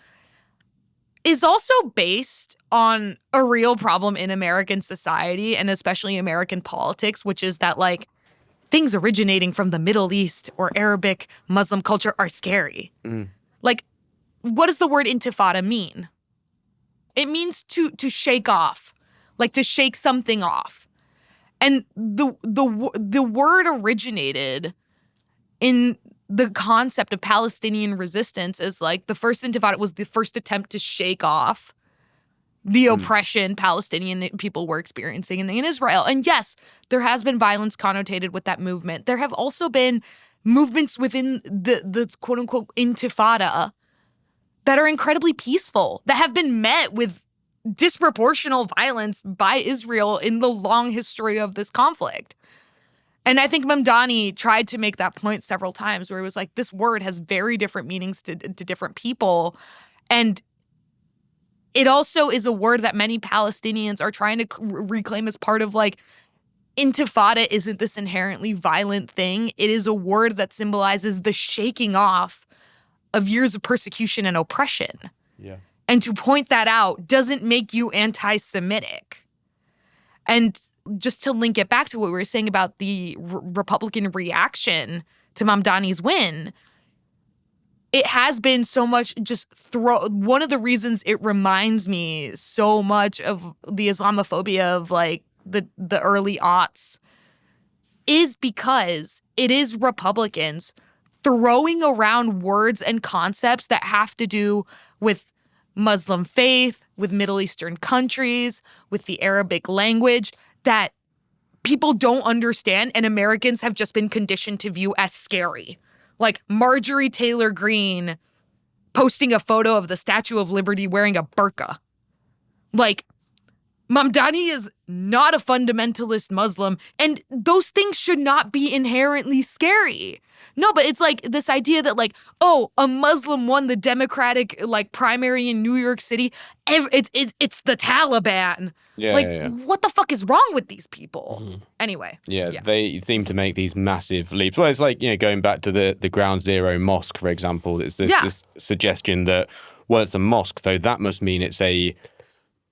Speaker 3: is also based on a real problem in American society and especially American politics, which is that like things originating from the Middle East or Arabic Muslim culture are scary. Like, what does the word intifada mean? It means to shake off, like to shake something off. And the word originated in the concept of Palestinian resistance as like the first intifada was the first attempt to shake off the oppression Palestinian people were experiencing in Israel. And yes, there has been violence connotated with that movement. There have also been movements within the quote unquote intifada that are incredibly peaceful, that have been met with disproportional violence by Israel in the long history of this conflict. And I think Mamdani tried to make that point several times where it was like, this word has very different meanings to different people. And it also is a word that many Palestinians are trying to reclaim as part of like, intifada isn't this inherently violent thing. It is a word that symbolizes the shaking off of years of persecution and oppression.
Speaker 1: Yeah.
Speaker 3: And to point that out doesn't make you anti-Semitic. And just to link it back to what we were saying about the Republican reaction to Mamdani's win, it has been so much one of the reasons it reminds me so much of the Islamophobia of like the early aughts is because it is Republicans throwing around words and concepts that have to do with Muslim faith, with Middle Eastern countries, with the Arabic language that people don't understand and Americans have just been conditioned to view as scary. Like Marjorie Taylor Greene posting a photo of the Statue of Liberty wearing a burqa. Like, Mamdani is not a fundamentalist Muslim, and those things should not be inherently scary. No, but it's like this idea that like, oh, a Muslim won the Democratic like primary in New York City. It's the Taliban. What the fuck is wrong with these people? Anyway.
Speaker 1: Yeah, they seem to make these massive leaps. Well, it's like, going back to the Ground Zero mosque, for example. It's this suggestion that, well, it's a mosque, so that must mean it's a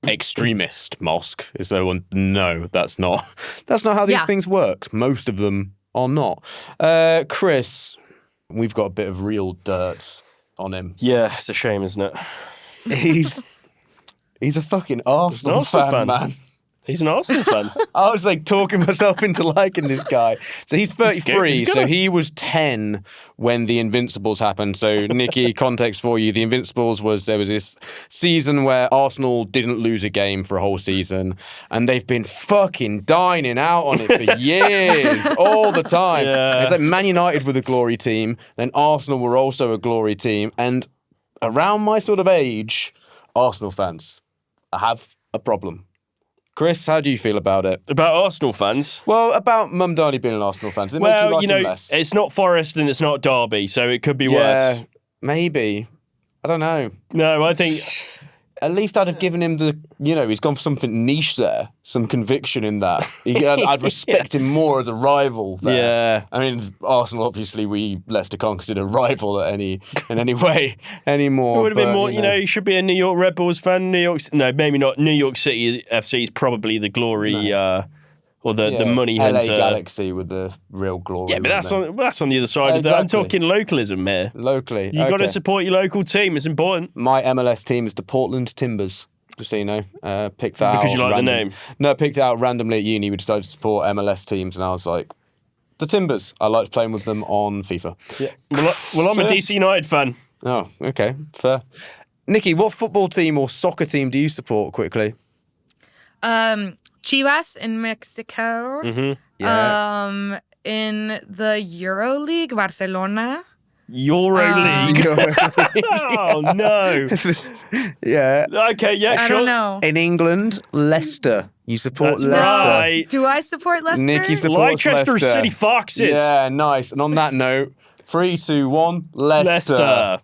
Speaker 1: extremist mosque. So no, that's not how these things work. Most of them are not. Chris, we've got a bit of real dirt on him.
Speaker 2: Yeah, it's a shame, isn't it?
Speaker 1: He's a fucking Arsenal fan, man.
Speaker 2: He's an Arsenal fan.
Speaker 1: I was like talking myself into liking this guy. So he's 33. So he was 10 when the Invincibles happened. So Nikki, context for you: the Invincibles there was this season where Arsenal didn't lose a game for a whole season, and they've been fucking dining out on it for years, all the time. Yeah. It's like Man United were the glory team, then Arsenal were also a glory team, and around my sort of age, Arsenal fans have a problem. Chris, how do you feel about it?
Speaker 2: About Arsenal fans?
Speaker 1: Well, about Mamdani being an Arsenal fan. Does it make you like him less?
Speaker 2: It's not Forest and it's not Derby, so it could be worse.
Speaker 1: Maybe. I don't know.
Speaker 2: No, I think...
Speaker 1: At least I'd have given him he's gone for something niche there, some conviction in that. I'd respect him more as a rival there. Yeah. I mean, Arsenal, obviously, Leicester can't consider a rival in any way anymore.
Speaker 2: It would have been more, you should be a New York Red Bulls fan. No, maybe not. New York City FC is probably the glory... Or the money hunter.
Speaker 1: LA Galaxy with the real glory.
Speaker 2: Yeah, but that's on the other side of that. I'm talking localism here.
Speaker 1: Locally.
Speaker 2: You got to support your local team. It's important.
Speaker 1: My MLS team is the Portland Timbers. Just so you know. Picked that out.
Speaker 2: Because you like the name?
Speaker 1: No, I picked it out randomly at uni. We decided to support MLS teams, and I was like, The Timbers. I liked playing with them on FIFA.
Speaker 2: Yeah. Well, I'm a DC United fan.
Speaker 1: Oh, okay. Fair. Nikki, what football team or soccer team do you support quickly?
Speaker 3: Chivas in Mexico.
Speaker 2: Mm-hmm.
Speaker 1: Yeah.
Speaker 3: In the EuroLeague, Barcelona.
Speaker 2: EuroLeague. Oh, no.
Speaker 1: Yeah.
Speaker 2: Okay, yeah,
Speaker 3: I
Speaker 2: sure.
Speaker 3: don't know.
Speaker 1: In England, Leicester. You support
Speaker 2: That's
Speaker 1: Leicester.
Speaker 2: right.
Speaker 3: Do I support Leicester?
Speaker 1: Nikki supports
Speaker 2: Leicester
Speaker 1: Leicester.
Speaker 2: City Foxes.
Speaker 1: Yeah, nice. And on that note, 3, 2, 1, Leicester.
Speaker 2: Leicester.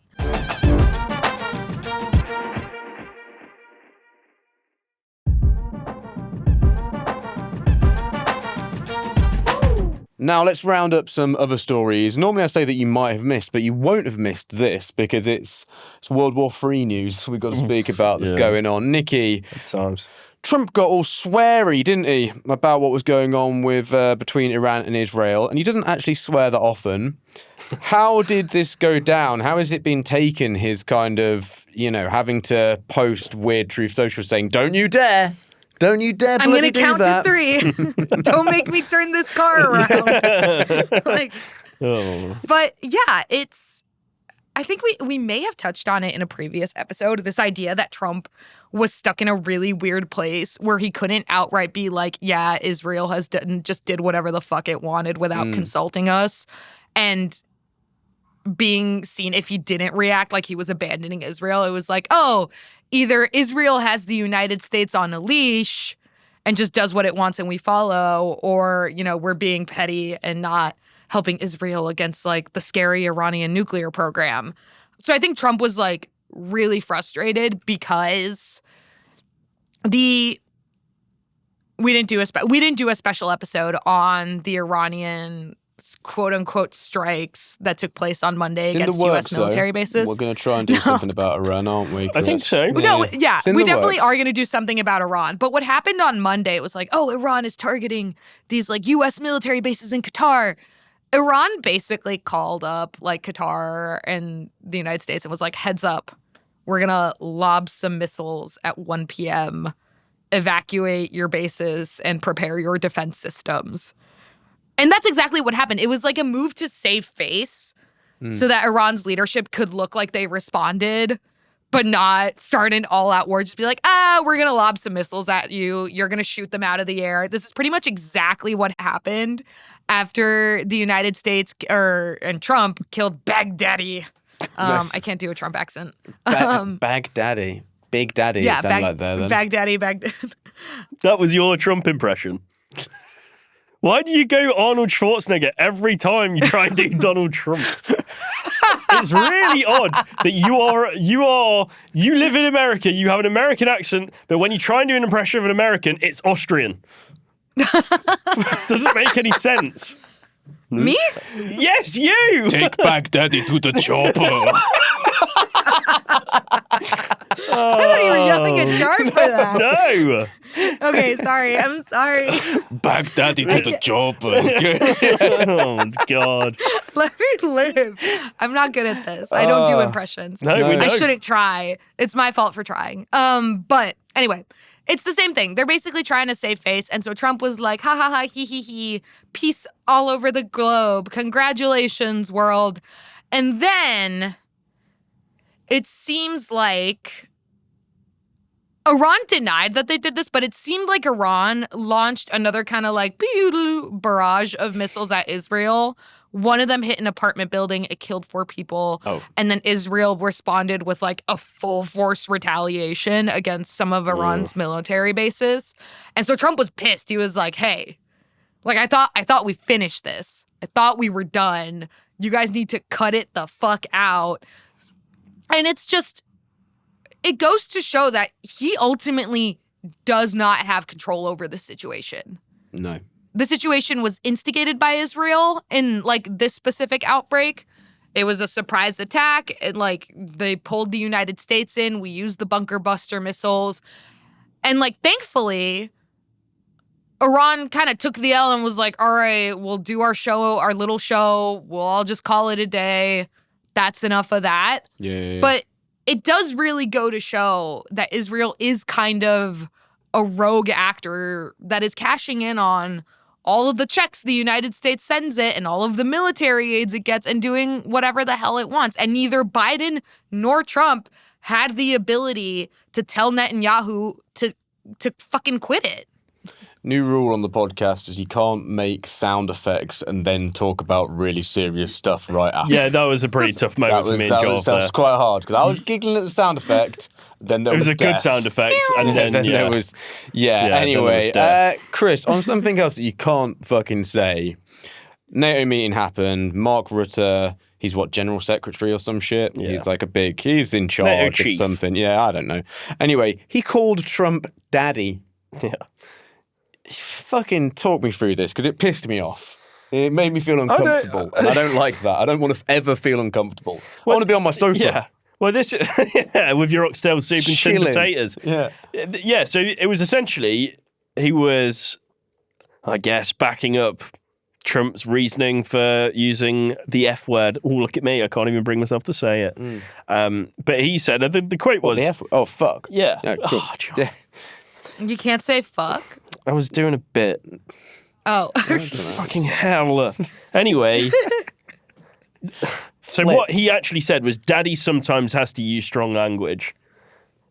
Speaker 1: Now let's round up some other stories. Normally I say that you might have missed, but you won't have missed this because it's World War III news. We've got to speak about this going on. Nikki,
Speaker 2: At times.
Speaker 1: Trump got all sweary, didn't he, about what was going on with between Iran and Israel, and he doesn't actually swear that often. How did this go down? How has it been taken, his kind of, having to post weird Truth Social saying, don't you dare. Don't you dare
Speaker 3: I'm
Speaker 1: bloody
Speaker 3: going to count
Speaker 1: that.
Speaker 3: to 3. Don't make me turn this car around. But yeah, I think we may have touched on it in a previous episode, this idea that Trump was stuck in a really weird place where he couldn't outright be like, yeah, Israel just did whatever the fuck it wanted without consulting us. And being seen, if he didn't react like he was abandoning Israel, it was like, oh, either Israel has the United States on a leash and just does what it wants and we follow, or, we're being petty and not helping Israel against like the scary Iranian nuclear program. So I think Trump was like really frustrated because we didn't do a special episode on the Iranian quote unquote strikes that took place on Monday against U.S. military bases.
Speaker 1: We're going to try and do something about Iran, aren't we?
Speaker 2: I think so.
Speaker 3: No, yeah, we definitely
Speaker 1: works.
Speaker 3: are going to do something about Iran. But what happened on Monday, it was like, oh, Iran is targeting these like U.S. military bases in Qatar. Iran basically called up like Qatar and the United States and was like, heads up, we're going to lob some missiles at 1 p.m., evacuate your bases and prepare your defense systems. And that's exactly what happened. It was like a move to save face so that Iran's leadership could look like they responded, but not start an all-out war. Just be like, we're going to lob some missiles at you. You're going to shoot them out of the air. This is pretty much exactly what happened after the United States and Trump killed Baghdadi.
Speaker 1: Nice.
Speaker 3: I can't do a Trump accent.
Speaker 1: Baghdadi. Big Daddy.
Speaker 3: Yeah,
Speaker 1: like that, then.
Speaker 3: Baghdadi.
Speaker 2: That was your Trump impression. Why do you go Arnold Schwarzenegger every time you try and do Donald Trump? It's really odd that you live in America, you have an American accent, but when you try and do an impression of an American, it's Austrian. Doesn't make any sense.
Speaker 3: Me?
Speaker 2: Yes, you!
Speaker 1: Take Baghdadi to the chopper.
Speaker 3: I thought you were yelling at Jarv for that.
Speaker 2: No!
Speaker 3: Okay, sorry. I'm sorry.
Speaker 1: Baghdadi to the chopper.
Speaker 2: Oh, God.
Speaker 3: Let me live. I'm not good at this. I don't do impressions.
Speaker 2: No, we know.
Speaker 3: I shouldn't try. It's my fault for trying. But anyway, it's the same thing. They're basically trying to save face. And so Trump was like, ha ha ha, he he he, peace all over the globe. Congratulations, world. And then it seems like Iran denied that they did this, but it seemed like Iran launched another kind of like barrage of missiles at Israel. One of them hit an apartment building. It killed 4 people.
Speaker 1: Oh.
Speaker 3: And then Israel responded with like a full force retaliation against some of Iran's military bases. And so Trump was pissed. He was like, hey, like I thought we finished this. I thought we were done. You guys need to cut it the fuck out. And it's just, it goes to show that he ultimately does not have control over the situation.
Speaker 1: No.
Speaker 3: The situation was instigated by Israel in like this specific outbreak. It was a surprise attack, and like they pulled the United States in. We used the bunker buster missiles. And like thankfully, Iran kind of took the L and was like, all right, we'll do our show, our little show. We'll all just call it a day. That's enough of that.
Speaker 1: Yeah.
Speaker 3: But it does really go to show that Israel is kind of a rogue actor that is cashing in on all of the checks the United States sends it and all of the military aids it gets and doing whatever the hell it wants. And neither Biden nor Trump had the ability to tell Netanyahu to fucking quit it.
Speaker 1: New rule on the podcast is you can't make sound effects and then talk about really serious stuff right after.
Speaker 2: Yeah, that was a pretty tough moment for me and Jarv.
Speaker 1: That was quite hard because I was giggling at the sound effect. Then there was
Speaker 2: a good sound effect, and then
Speaker 1: there was anyway, Chris, on something else that you can't fucking say. NATO meeting happened. Mark Rutte. He's General Secretary or some shit? Yeah. He's like he's in charge of something. Yeah, I don't know. Anyway, he called Trump daddy.
Speaker 2: Yeah.
Speaker 1: Fucking talk me through this because it pissed me off. It made me feel uncomfortable. And I don't like that. I don't want to ever feel uncomfortable. I want to be on my sofa.
Speaker 2: Yeah. Well, this with your oxtail soup and tin potatoes.
Speaker 1: Yeah.
Speaker 2: Yeah, so it was essentially, he was, I guess, backing up Trump's reasoning for using the F word. Oh, look at me. I can't even bring myself to say it. But he said, the quote was...
Speaker 1: the F word? Oh, fuck.
Speaker 2: Yeah.
Speaker 1: Cool.
Speaker 2: Oh,
Speaker 3: you can't say fuck?
Speaker 2: I was doing a bit.
Speaker 3: Oh.
Speaker 2: Fucking hell. Anyway... So what he actually said was, Daddy sometimes has to use strong language.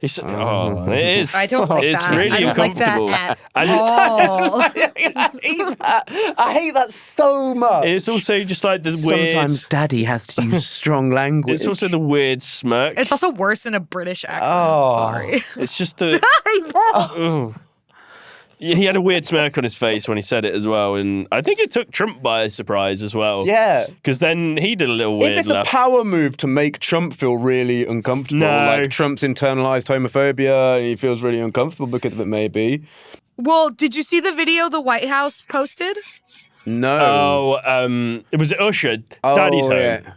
Speaker 2: He said, it is.
Speaker 3: I don't like
Speaker 2: it's
Speaker 3: that.
Speaker 2: really
Speaker 3: I don't
Speaker 2: uncomfortable.
Speaker 3: like that at all.
Speaker 1: I hate that so much.
Speaker 2: It's also just like the weird...
Speaker 1: Sometimes Daddy has to use strong language.
Speaker 2: It's also the weird smirk.
Speaker 3: It's also worse in a British accent. Sorry.
Speaker 2: It's just the... He had a weird smirk on his face when he said it as well, and I think it took Trump by surprise as well.
Speaker 1: Yeah.
Speaker 2: Because then he did a little weird
Speaker 1: If it's
Speaker 2: laugh.
Speaker 1: a power move to make Trump feel really uncomfortable, like Trump's internalized homophobia, and he feels really uncomfortable because of it, maybe.
Speaker 3: Well, did you see the video the White House posted?
Speaker 1: No.
Speaker 2: It was Usher, Daddy's home.
Speaker 1: Yeah.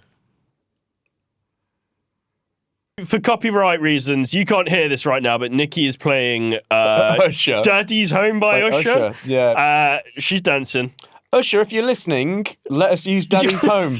Speaker 2: For copyright reasons, you can't hear this right now, but Nikki is playing
Speaker 1: Usher.
Speaker 2: Daddy's Home by Usher.
Speaker 1: Yeah.
Speaker 2: She's dancing.
Speaker 1: Usher, if you're listening, let us use Daddy's Home.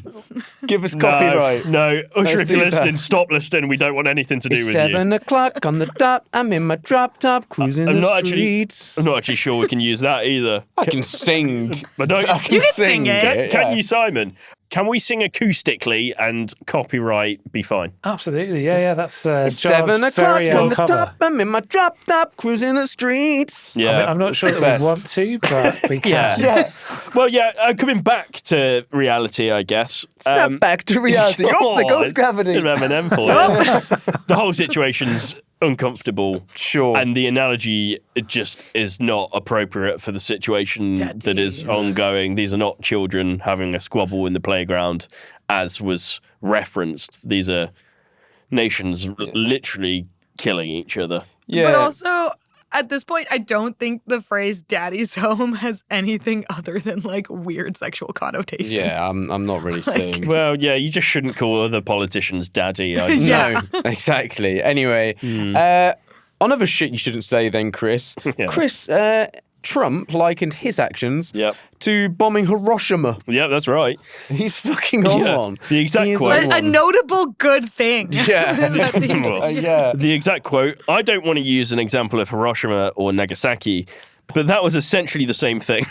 Speaker 1: Give us copyright.
Speaker 2: No, Usher, if you're
Speaker 1: do that.
Speaker 2: listening, stop listening. We don't want anything to do
Speaker 1: It's
Speaker 2: with
Speaker 1: 7
Speaker 2: you.
Speaker 1: o'clock on the dot. I'm in my drop top, cruising the streets.
Speaker 2: I'm not actually sure we can use that either.
Speaker 1: I can sing.
Speaker 2: But don't,
Speaker 1: I can
Speaker 3: You can sing it.
Speaker 2: Can you, Simon? Can we sing acoustically and copyright be fine?
Speaker 4: Absolutely, yeah. That's
Speaker 1: It's 7
Speaker 4: Jarv's
Speaker 1: o'clock
Speaker 4: very
Speaker 1: on
Speaker 4: own
Speaker 1: the
Speaker 4: cover.
Speaker 1: top. I'm in my drop top, cruising the streets.
Speaker 2: Yeah.
Speaker 4: I mean, I'm not sure that
Speaker 1: best.
Speaker 4: we want to, but we can.
Speaker 2: Yeah. Well, coming back to reality, I guess.
Speaker 1: Snap back to reality. Oh, the ghost gravity.
Speaker 2: Bit of M&M for you. The whole situation's uncomfortable.
Speaker 1: Sure.
Speaker 2: And the analogy just is not appropriate for the situation that is ongoing. These are not children having a squabble in the playground, as was referenced. These are nations literally killing each other.
Speaker 1: Yeah.
Speaker 3: But also, at this point, I don't think the phrase "daddy's home" has anything other than like weird sexual connotations.
Speaker 1: Yeah, I'm not really saying.
Speaker 2: Well, yeah, you just shouldn't call other politicians daddy. I'd say.
Speaker 3: Yeah.
Speaker 1: No, exactly. Anyway, on other shit you shouldn't say then, Chris.
Speaker 2: Yeah.
Speaker 1: Chris, Trump likened his actions
Speaker 2: Yep.
Speaker 1: to bombing Hiroshima.
Speaker 2: Yeah, that's right.
Speaker 1: He's fucking on
Speaker 2: Yeah.
Speaker 1: one.
Speaker 2: The exact
Speaker 1: He is
Speaker 2: quote.
Speaker 1: on
Speaker 3: A
Speaker 1: one.
Speaker 3: notable good thing.
Speaker 1: Yeah.
Speaker 2: Well,
Speaker 1: Yeah.
Speaker 2: The exact quote, I don't want to use an example of Hiroshima or Nagasaki, but that was essentially the same thing.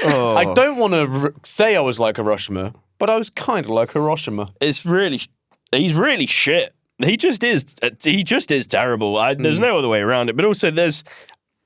Speaker 1: I don't want to say I was like Hiroshima, but I was kind of like Hiroshima.
Speaker 2: He's really shit. He just is terrible. There's no other way around it. But also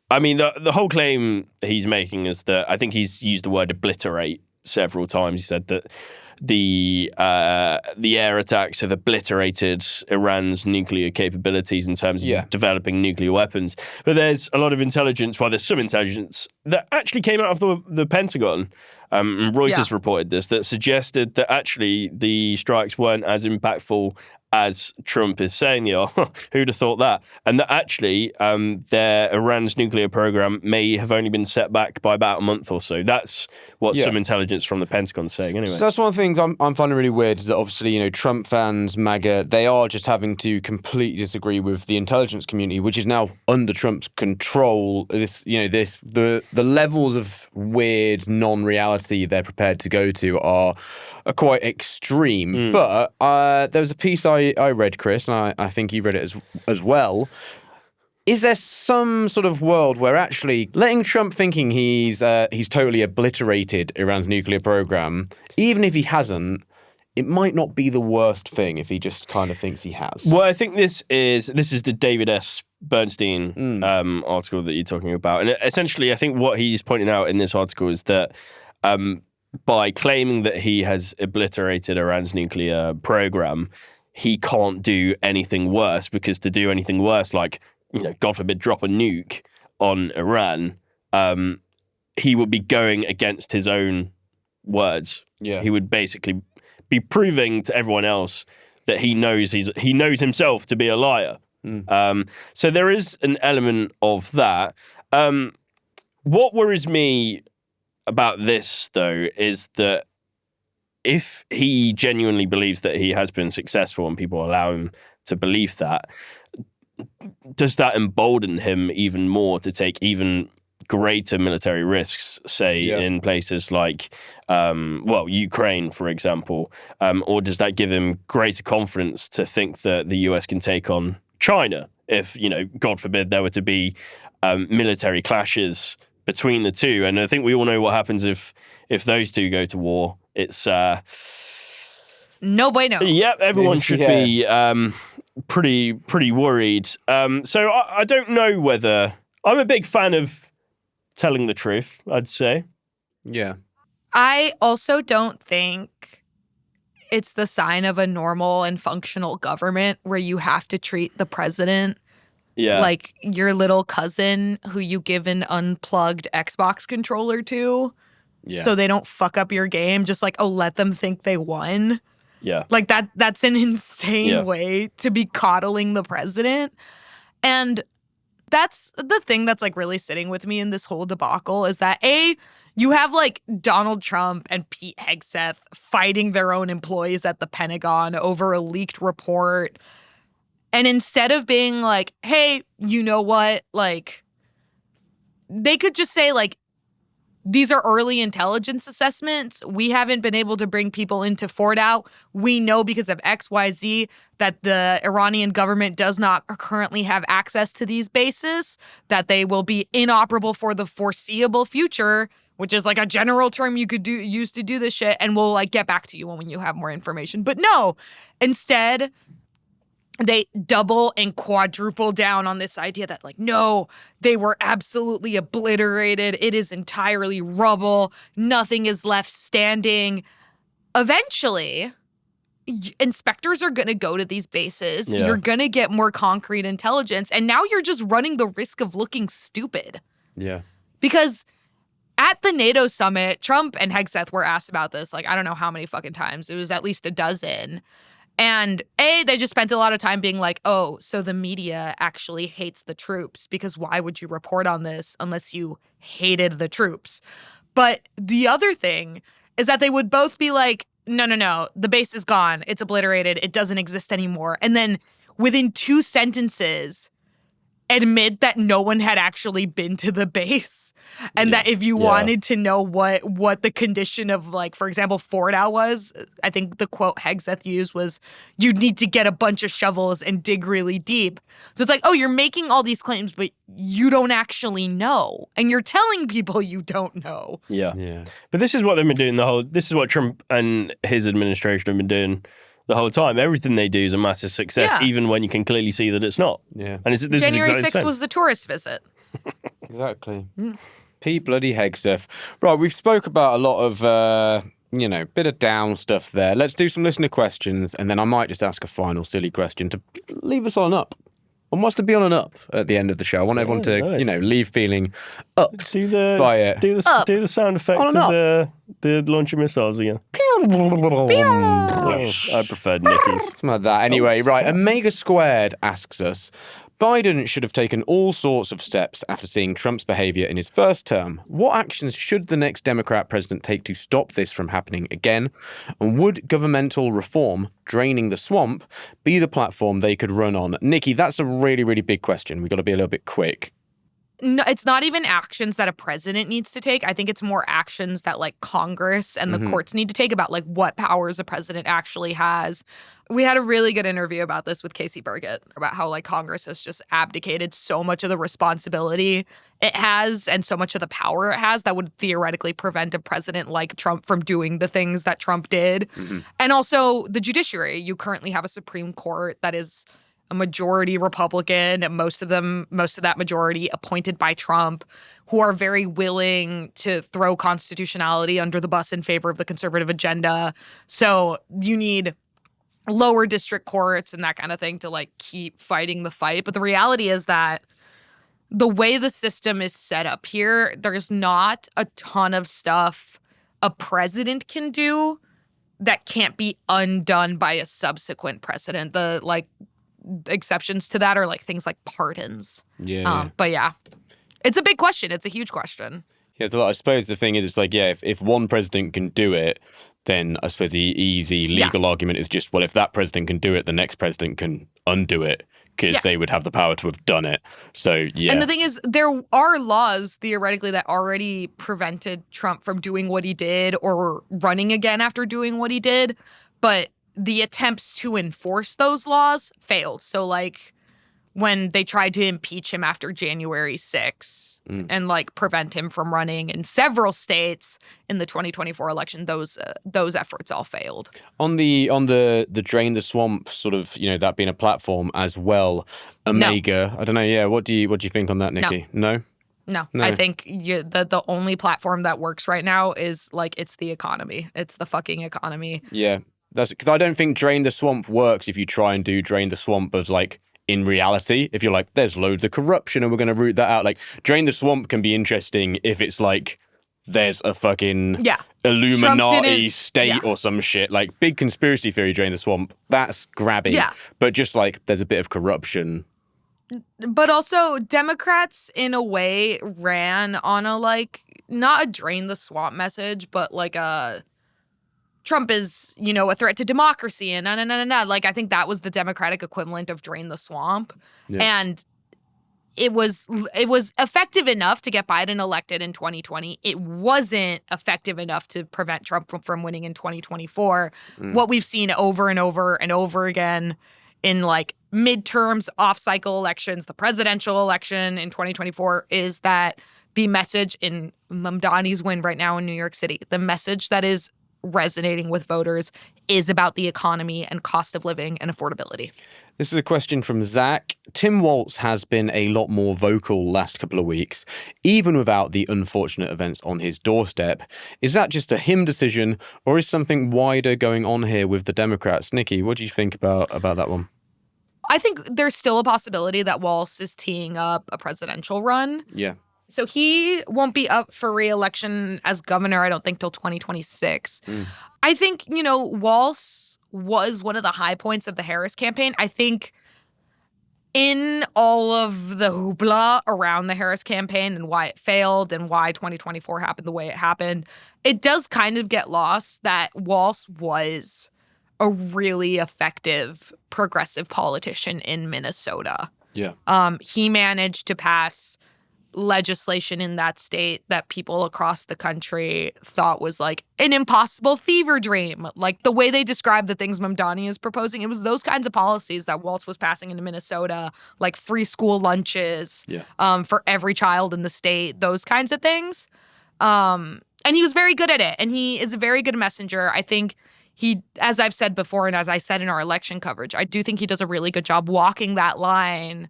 Speaker 2: the whole claim he's making is that I think he's used the word obliterate several times. He said that the air attacks have obliterated Iran's nuclear capabilities in terms of developing nuclear weapons. But there's a lot of intelligence, there's some intelligence that actually came out of the Pentagon. Reuters reported this, that suggested that actually the strikes weren't as impactful as Trump is saying they are. Who'd have thought that? And that actually Iran's nuclear program may have only been set back by about a month or so. That's what some intelligence from the Pentagon's saying anyway.
Speaker 1: So that's one of the things I'm finding really weird is that obviously, Trump fans, MAGA, they are just having to completely disagree with the intelligence community, which is now under Trump's control. The levels of weird non-reality they're prepared to go to are quite extreme. But there was a piece I read, Chris, and I think you read it as well, is there some sort of world where actually letting Trump thinking he's totally obliterated Iran's nuclear program, even if he hasn't, it might not be the worst thing if he just kind of thinks he has?
Speaker 2: Well, I think this is the David S. Bernstein article that you're talking about. And essentially, I think what he's pointing out in this article is that by claiming that he has obliterated Iran's nuclear program, he can't do anything worse, because to do anything worse, like, God forbid, drop a nuke on Iran, he would be going against his own words.
Speaker 1: Yeah.
Speaker 2: He would basically be proving to everyone else that he knows himself to be a liar. So there is an element of that. What worries me about this, though, is that if he genuinely believes that he has been successful and people allow him to believe that, does that embolden him even more to take even greater military risks, say, in places like, Ukraine, for example? Or does that give him greater confidence to think that the US can take on China if, God forbid, there were to be military clashes between the two? And I think we all know what happens if those two go to war. It's
Speaker 3: no bueno.
Speaker 2: Yep, everyone should be pretty worried. So I don't know whether I'm a big fan of telling the truth, I'd say.
Speaker 1: Yeah.
Speaker 3: I also don't think it's the sign of a normal and functional government where you have to treat the president like your little cousin who you give an unplugged Xbox controller to so they don't fuck up your game. Just like, let them think they won.
Speaker 2: Yeah.
Speaker 3: Like that's an insane way to be coddling the president. And that's the thing that's like really sitting with me in this whole debacle is that you have like Donald Trump and Pete Hegseth fighting their own employees at the Pentagon over a leaked report. And instead of being like, hey, you know what? Like, they could just say like, these are early intelligence assessments. We haven't been able to bring people into Fordow. We know because of XYZ that the Iranian government does not currently have access to these bases, that they will be inoperable for the foreseeable future, which is like a general term you could use to do this shit, and we'll like get back to you when you have more information. But no, instead, they double and quadruple down on this idea that like, no, they were absolutely obliterated. It is entirely rubble. Nothing is left standing. Eventually, inspectors are going to go to these bases. Yeah. You're going to get more concrete intelligence. And now you're just running the risk of looking stupid.
Speaker 1: Yeah.
Speaker 3: Because at the NATO summit, Trump and Hegseth were asked about this, like, I don't know how many fucking times. It was at least a dozen. And they just spent a lot of time being like, oh, so the media actually hates the troops because why would you report on this unless you hated the troops? But the other thing is that they would both be like, no, the base is gone. It's obliterated. It doesn't exist anymore. And then within 2 sentences, admit that no one had actually been to the base. And that if you wanted to know what the condition of, like, for example, Fordow was, I think the quote Hegseth used was, you'd need to get a bunch of shovels and dig really deep. So it's like, oh, you're making all these claims, but you don't actually know. And you're telling people you don't know.
Speaker 2: Yeah. But this is what they've been doing this is what Trump and his administration have been doing the whole time. Everything they do is a massive success, even when you can clearly see that it's not.
Speaker 1: Yeah.
Speaker 2: And this
Speaker 3: January
Speaker 2: is exactly
Speaker 3: 6th was the tourist visit.
Speaker 1: Exactly. Pete bloody Hegseth. Right, we've spoke about a lot of, bit of down stuff there. Let's do some listener questions, and then I might just ask a final silly question to leave us on an up. I want us to be on an up at the end of the show. I want everyone to, leave feeling up by it.
Speaker 2: Do the sound effects of the launching missiles again. I preferred Nikki's.
Speaker 1: Something like that. Anyway, right. Omega Squared asks us, Biden should have taken all sorts of steps after seeing Trump's behavior in his first term. What actions should the next Democrat president take to stop this from happening again? And would governmental reform, draining the swamp, be the platform they could run on? Nikki, that's a really, really big question. We've got to be a little bit quick.
Speaker 3: No, it's not even actions that a president needs to take. I think it's more actions that like Congress and the courts need to take about like what powers a president actually has. We had a really good interview about this with Casey Burgett about how like Congress has just abdicated so much of the responsibility it has and so much of the power it has that would theoretically prevent a president like Trump from doing the things that Trump did. And also the judiciary. You currently have a Supreme Court that is a majority Republican, and most of that majority appointed by Trump, who are very willing to throw constitutionality under the bus in favor of the conservative agenda. So you need lower district courts and that kind of thing to like keep fighting the fight. But the reality is that the way the system is set up here, there's not a ton of stuff a president can do that can't be undone by a subsequent president. The like exceptions to that are like things like pardons. But yeah, it's a big question. It's a huge question.
Speaker 1: Yeah, I suppose the thing is, it's like, yeah, if one president can do it, then I suppose the easy legal argument is just, well, if that president can do it, the next president can undo it because they would have the power to have done it. So, yeah.
Speaker 3: And the thing is, there are laws, theoretically, that already prevented Trump from doing what he did or running again after doing what he did. But the attempts to enforce those laws failed. So, like, when they tried to impeach him after January 6th and, like, prevent him from running in several states in the 2024 election, those efforts all failed.
Speaker 1: On the Drain the Swamp sort of, you know, that being a platform as well, Omega, no. I don't know, yeah, what do you think on that, Nikki? No?
Speaker 3: No, I think the only platform that works right now is, like, it's the economy. It's the fucking economy.
Speaker 1: Yeah. That's because I don't think Drain the Swamp works if you try and do Drain the Swamp as like in reality. If you're like, there's loads of corruption and we're going to root that out. Like Drain the Swamp can be interesting if it's like there's a fucking Illuminati state or some shit. Like big conspiracy theory Drain the Swamp. That's grabbing. Yeah. But just like there's a bit of corruption.
Speaker 3: But also Democrats in a way ran on a like not a Drain the Swamp message, but like a Trump is, you know, a threat to democracy and na. Like, I think that was the Democratic equivalent of Drain the Swamp. Yeah. And it was effective enough to get Biden elected in 2020. It wasn't effective enough to prevent Trump from winning in 2024. What we've seen over and over and over again in, like, midterms, off-cycle elections, the presidential election in 2024 is that the message in Mamdani's win right now in New York City, the message that is resonating with voters is about the economy and cost of living and affordability.
Speaker 1: This is a question from Zach. Tim Walz has been a lot more vocal last couple of weeks, even without the unfortunate events on his doorstep. Is that just a him decision, or is something wider going on here with the Democrats? Nikki, what do you think about that one?
Speaker 3: I think there's still a possibility that Walz is teeing up a presidential run.
Speaker 1: Yeah.
Speaker 3: So he won't be up for re-election as governor, I don't think, till 2026. I think, you know, Walz was one of the high points of the Harris campaign. I think in all of the hoopla around the Harris campaign and why it failed and why 2024 happened the way it happened, it does kind of get lost that Walz was a really effective progressive politician in Minnesota.
Speaker 1: Yeah.
Speaker 3: He managed to pass legislation in that state that people across the country thought was like an impossible fever dream. Like the way they described the things Mamdani is proposing, it was those kinds of policies that Walz was passing into Minnesota, like free school lunches for every child in the state, those kinds of things. And he was very good at it. And he is a very good messenger. I think he, as I've said before, and as I said in our election coverage, I do think he does a really good job walking that line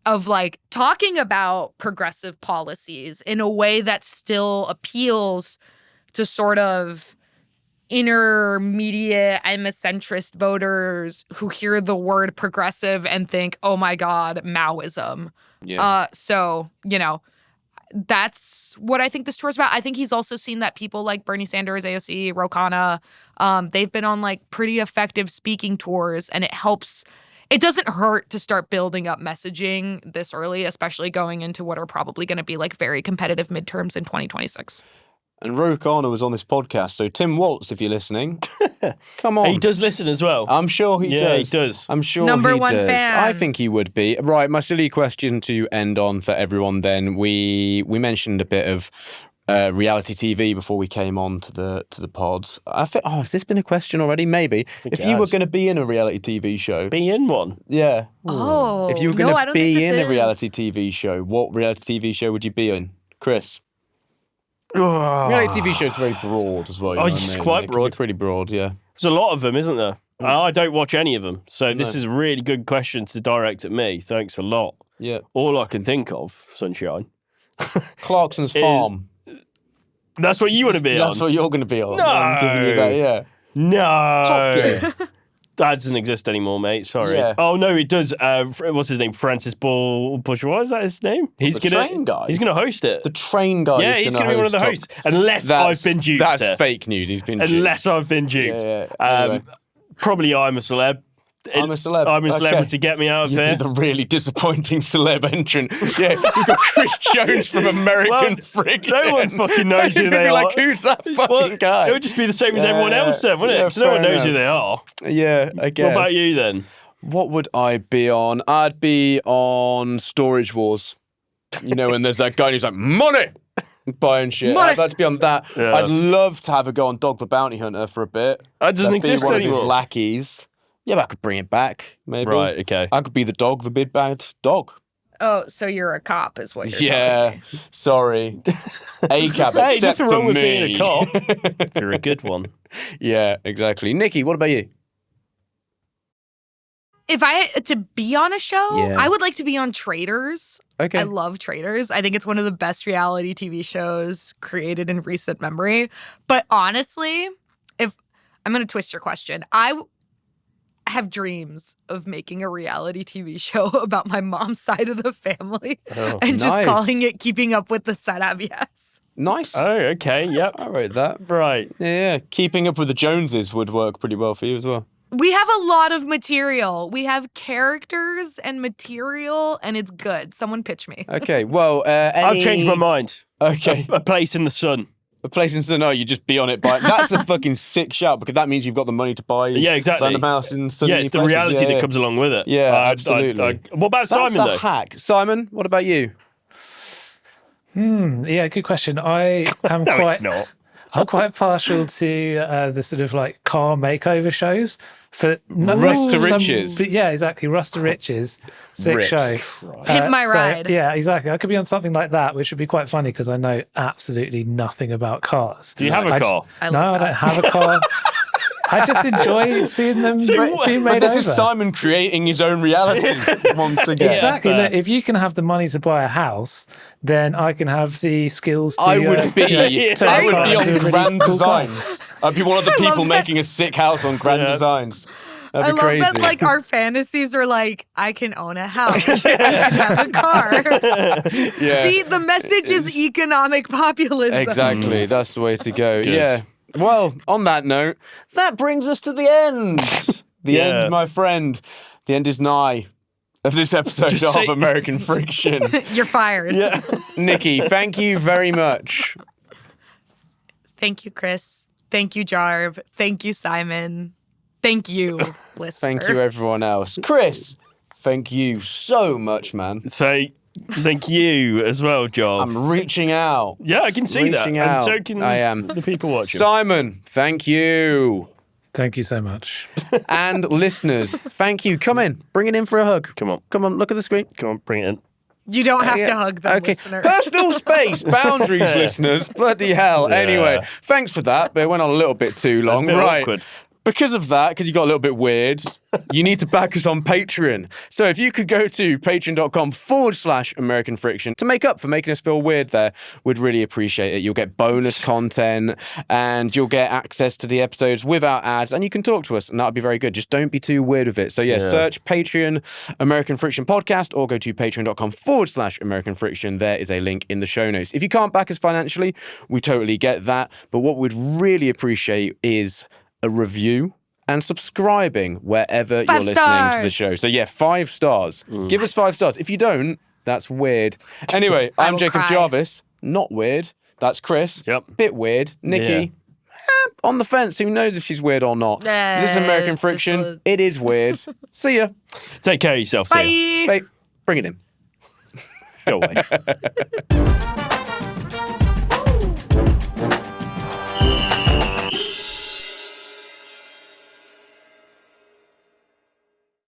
Speaker 3: of like talking about progressive policies in a way that still appeals to sort of intermediate, I'm a centrist voters who hear the word progressive and think, oh my God, Maoism. Yeah. So, you know, that's what I think this tour is about. I think he's also seen that people like Bernie Sanders, AOC, Ro Khanna, they've been on like pretty effective speaking tours, and it helps. It doesn't hurt to start building up messaging this early, especially going into what are probably going to be like very competitive midterms in 2026.
Speaker 1: And Ro Khanna was on this podcast. So Tim Waltz, if you're listening, come on.
Speaker 2: He does listen as well.
Speaker 1: I'm sure he does.
Speaker 2: Yeah, he does.
Speaker 1: I'm sure
Speaker 3: Number
Speaker 1: he
Speaker 3: one
Speaker 1: does.
Speaker 3: fan.
Speaker 1: I think he would be. Right, my silly question to end on for everyone then. We mentioned a bit of reality TV before we came on to the pod. I think, has this been a question already? Maybe. If you were going to be in a reality TV show.
Speaker 2: Be in one?
Speaker 1: Yeah.
Speaker 3: Oh.
Speaker 1: If you were going to be in a reality
Speaker 3: is.
Speaker 1: TV show, what reality TV show would you be in? Chris? Reality TV shows very broad as well. You know
Speaker 2: it's
Speaker 1: what I mean?
Speaker 2: quite
Speaker 1: It can be
Speaker 2: broad.
Speaker 1: pretty broad, yeah.
Speaker 2: There's a lot of them, isn't there? I don't watch any of them. So this is a really good question to direct at me. Thanks a lot.
Speaker 1: Yeah.
Speaker 2: All I can think of, Sunshine.
Speaker 1: Clarkson's Farm.
Speaker 2: That's what you want to be on?
Speaker 1: That's what you're going to be on.
Speaker 2: No.
Speaker 1: I'm giving you that, yeah.
Speaker 2: No.
Speaker 1: Top Gear.
Speaker 2: That doesn't exist anymore, mate. Sorry.
Speaker 1: Yeah.
Speaker 2: Oh no, it does. What's his name? Francis Bourgeois. Is that his name? He's
Speaker 1: train guy.
Speaker 2: He's gonna host it.
Speaker 1: The train guy.
Speaker 2: Yeah, he's gonna be one of the hosts. Unless I've been duped.
Speaker 1: That's fake news. He's been duped.
Speaker 2: Unless I've been duped.
Speaker 1: Yeah. Anyway.
Speaker 2: Probably I'm a celeb.
Speaker 1: I'm a celeb.
Speaker 2: I'm a celebrity
Speaker 1: Okay.
Speaker 2: to get me out of
Speaker 1: You'd
Speaker 2: here.
Speaker 1: be the really disappointing celeb entrant. Yeah, we've got Chris Jones from American Friction.
Speaker 2: No one fucking knows who they are.
Speaker 1: Like, who's that fucking guy?
Speaker 2: It would just be the same as everyone else then, wouldn't it? Because no one knows who they are.
Speaker 1: Yeah, I guess.
Speaker 2: What about you then?
Speaker 1: What would I be on? I'd be on Storage Wars. You know, when there's that guy and he's like, money! Buying shit.
Speaker 3: Money!
Speaker 1: I'd like to be on that.
Speaker 2: Yeah.
Speaker 1: I'd love to have a go on Dog the Bounty Hunter for a bit.
Speaker 2: That doesn't
Speaker 1: That'd be
Speaker 2: exist
Speaker 1: one of his
Speaker 2: anymore.
Speaker 1: lackeys. Yeah, but I could bring it back, maybe.
Speaker 2: Right, okay.
Speaker 1: I could be the dog, the big bad dog.
Speaker 3: Oh, so you're a cop is what you're
Speaker 1: Yeah, sorry. ACAB,
Speaker 2: Hey,
Speaker 1: except
Speaker 2: nothing
Speaker 1: for
Speaker 2: wrong with
Speaker 1: me.
Speaker 2: being a cop. If you're a good one.
Speaker 1: Yeah, exactly. Nikki, what about you?
Speaker 3: If I had to be on a show,
Speaker 1: Yeah.
Speaker 3: I would like to be on Traitors.
Speaker 1: Okay.
Speaker 3: I love Traitors. I think it's one of the best reality TV shows created in recent memory. But honestly, if I'm going to twist your question, I have dreams of making a reality TV show about my mom's side of the family and just
Speaker 1: nice.
Speaker 3: calling it Keeping Up with the Sarabias.
Speaker 1: Nice.
Speaker 2: Oh, okay, yep.
Speaker 1: I wrote that.
Speaker 2: Right.
Speaker 1: Yeah. Keeping Up with the Joneses would work pretty well for you as well.
Speaker 3: We have a lot of material. We have characters and material, and it's good. Someone pitch me.
Speaker 1: Okay, well,
Speaker 2: I've changed my mind.
Speaker 1: Okay.
Speaker 2: A place in the sun.
Speaker 1: A place in Sunny, you just be on it by. That's a fucking sick shout because that means you've got the money to buy.
Speaker 2: Yeah, exactly.
Speaker 1: Random house in Sunny.
Speaker 2: Yeah, it's the
Speaker 1: places.
Speaker 2: reality
Speaker 1: Yeah,
Speaker 2: that comes along with it.
Speaker 1: Yeah, absolutely.
Speaker 2: What about
Speaker 1: That's
Speaker 2: Simon,
Speaker 1: a
Speaker 2: though?
Speaker 1: hack. Simon, what about you?
Speaker 4: Yeah, good question. I am
Speaker 2: No,
Speaker 4: quite.
Speaker 2: it's not.
Speaker 4: I'm quite partial to the sort of like car makeover shows. For
Speaker 1: Rust to Riches.
Speaker 4: Yeah, exactly. Rust to Riches. Sick
Speaker 1: Ripped.
Speaker 4: show.
Speaker 3: Hit my ride.
Speaker 4: Yeah, exactly. I could be on something like that, which would be quite funny because I know absolutely nothing about cars.
Speaker 2: Do you have a car?
Speaker 3: I
Speaker 4: No,
Speaker 3: love
Speaker 4: I don't have a car. I just enjoy seeing them being
Speaker 1: But
Speaker 4: made
Speaker 1: this
Speaker 4: over.
Speaker 1: is Simon creating his own reality once again.
Speaker 4: Exactly.
Speaker 2: fair.
Speaker 4: Look, if you can have the money to buy a house, then I can have the skills to.
Speaker 1: I would be.
Speaker 4: turn
Speaker 1: I
Speaker 4: a
Speaker 1: would
Speaker 4: car
Speaker 1: be
Speaker 4: into
Speaker 1: on
Speaker 4: a really
Speaker 1: Grand
Speaker 4: cool car.
Speaker 1: Designs. I'd be one of the people making a sick house on Grand
Speaker 2: Yeah.
Speaker 1: Designs.
Speaker 3: I
Speaker 1: That'd be
Speaker 3: love
Speaker 1: crazy.
Speaker 3: that like our fantasies are like, I can own a house. I can have a car.
Speaker 1: Yeah.
Speaker 3: See, the message is economic populism.
Speaker 1: Exactly. That's the way to go.
Speaker 2: Good.
Speaker 1: Yeah. Well, on that note, that brings us to the end. The
Speaker 2: Yeah.
Speaker 1: end, my friend. The end is nigh of this episode
Speaker 2: Just
Speaker 1: of
Speaker 2: say-
Speaker 1: American Friction.
Speaker 3: You're fired.
Speaker 2: Yeah.
Speaker 1: Nikki, thank you very much.
Speaker 3: Thank you, Chris. Thank you, Jarv. Thank you, Simon. Thank you, listener.
Speaker 1: Thank you, everyone else. Chris, thank you so much, man.
Speaker 2: So, thank you as well, Jarv.
Speaker 1: I'm reaching out.
Speaker 2: Yeah, I can see that.
Speaker 1: reaching
Speaker 2: And
Speaker 1: out.
Speaker 2: so can
Speaker 1: I am.
Speaker 2: the people watching.
Speaker 1: Simon, thank you.
Speaker 4: Thank you so much.
Speaker 1: And listeners, thank you. Come in. Bring it in for a hug.
Speaker 2: Come on.
Speaker 1: Come on, look at the screen.
Speaker 2: Come on, bring it in.
Speaker 3: You don't have
Speaker 1: Yeah.
Speaker 3: to hug them,
Speaker 1: Okay.
Speaker 3: listener.
Speaker 1: Personal space, boundaries, listeners. Bloody hell.
Speaker 2: Yeah.
Speaker 1: Anyway, thanks for that, but it went on a little bit too
Speaker 2: That's a
Speaker 1: long.
Speaker 2: bit
Speaker 1: Right.
Speaker 2: awkward.
Speaker 1: Because of that, because you got a little bit weird, you need to back us on Patreon. So if you could go to patreon.com/American Friction to make up for making us feel weird there, we'd really appreciate it. You'll get bonus content and you'll get access to the episodes without ads and you can talk to us and that would be very good. Just don't be too weird with it. So yeah, search Patreon American Friction Podcast or go to patreon.com/American Friction. There is a link in the show notes. If you can't back us financially, we totally get that. But what we'd really appreciate is a review and subscribing wherever you're listening to the show. So yeah, 5 stars. Give us 5 stars. If you don't, that's weird. Anyway,
Speaker 3: I
Speaker 1: I'm
Speaker 3: will
Speaker 1: Jacob
Speaker 3: cry.
Speaker 1: Jarvis. Not weird. That's Chris.
Speaker 2: Yep.
Speaker 1: Bit weird. Nikki. On the fence. Who knows if she's weird or not? Is this American Friction? It is weird. See ya.
Speaker 2: Take care of yourself.
Speaker 3: Bye.
Speaker 2: See ya.
Speaker 1: Bye. Bring it in.
Speaker 2: Go away.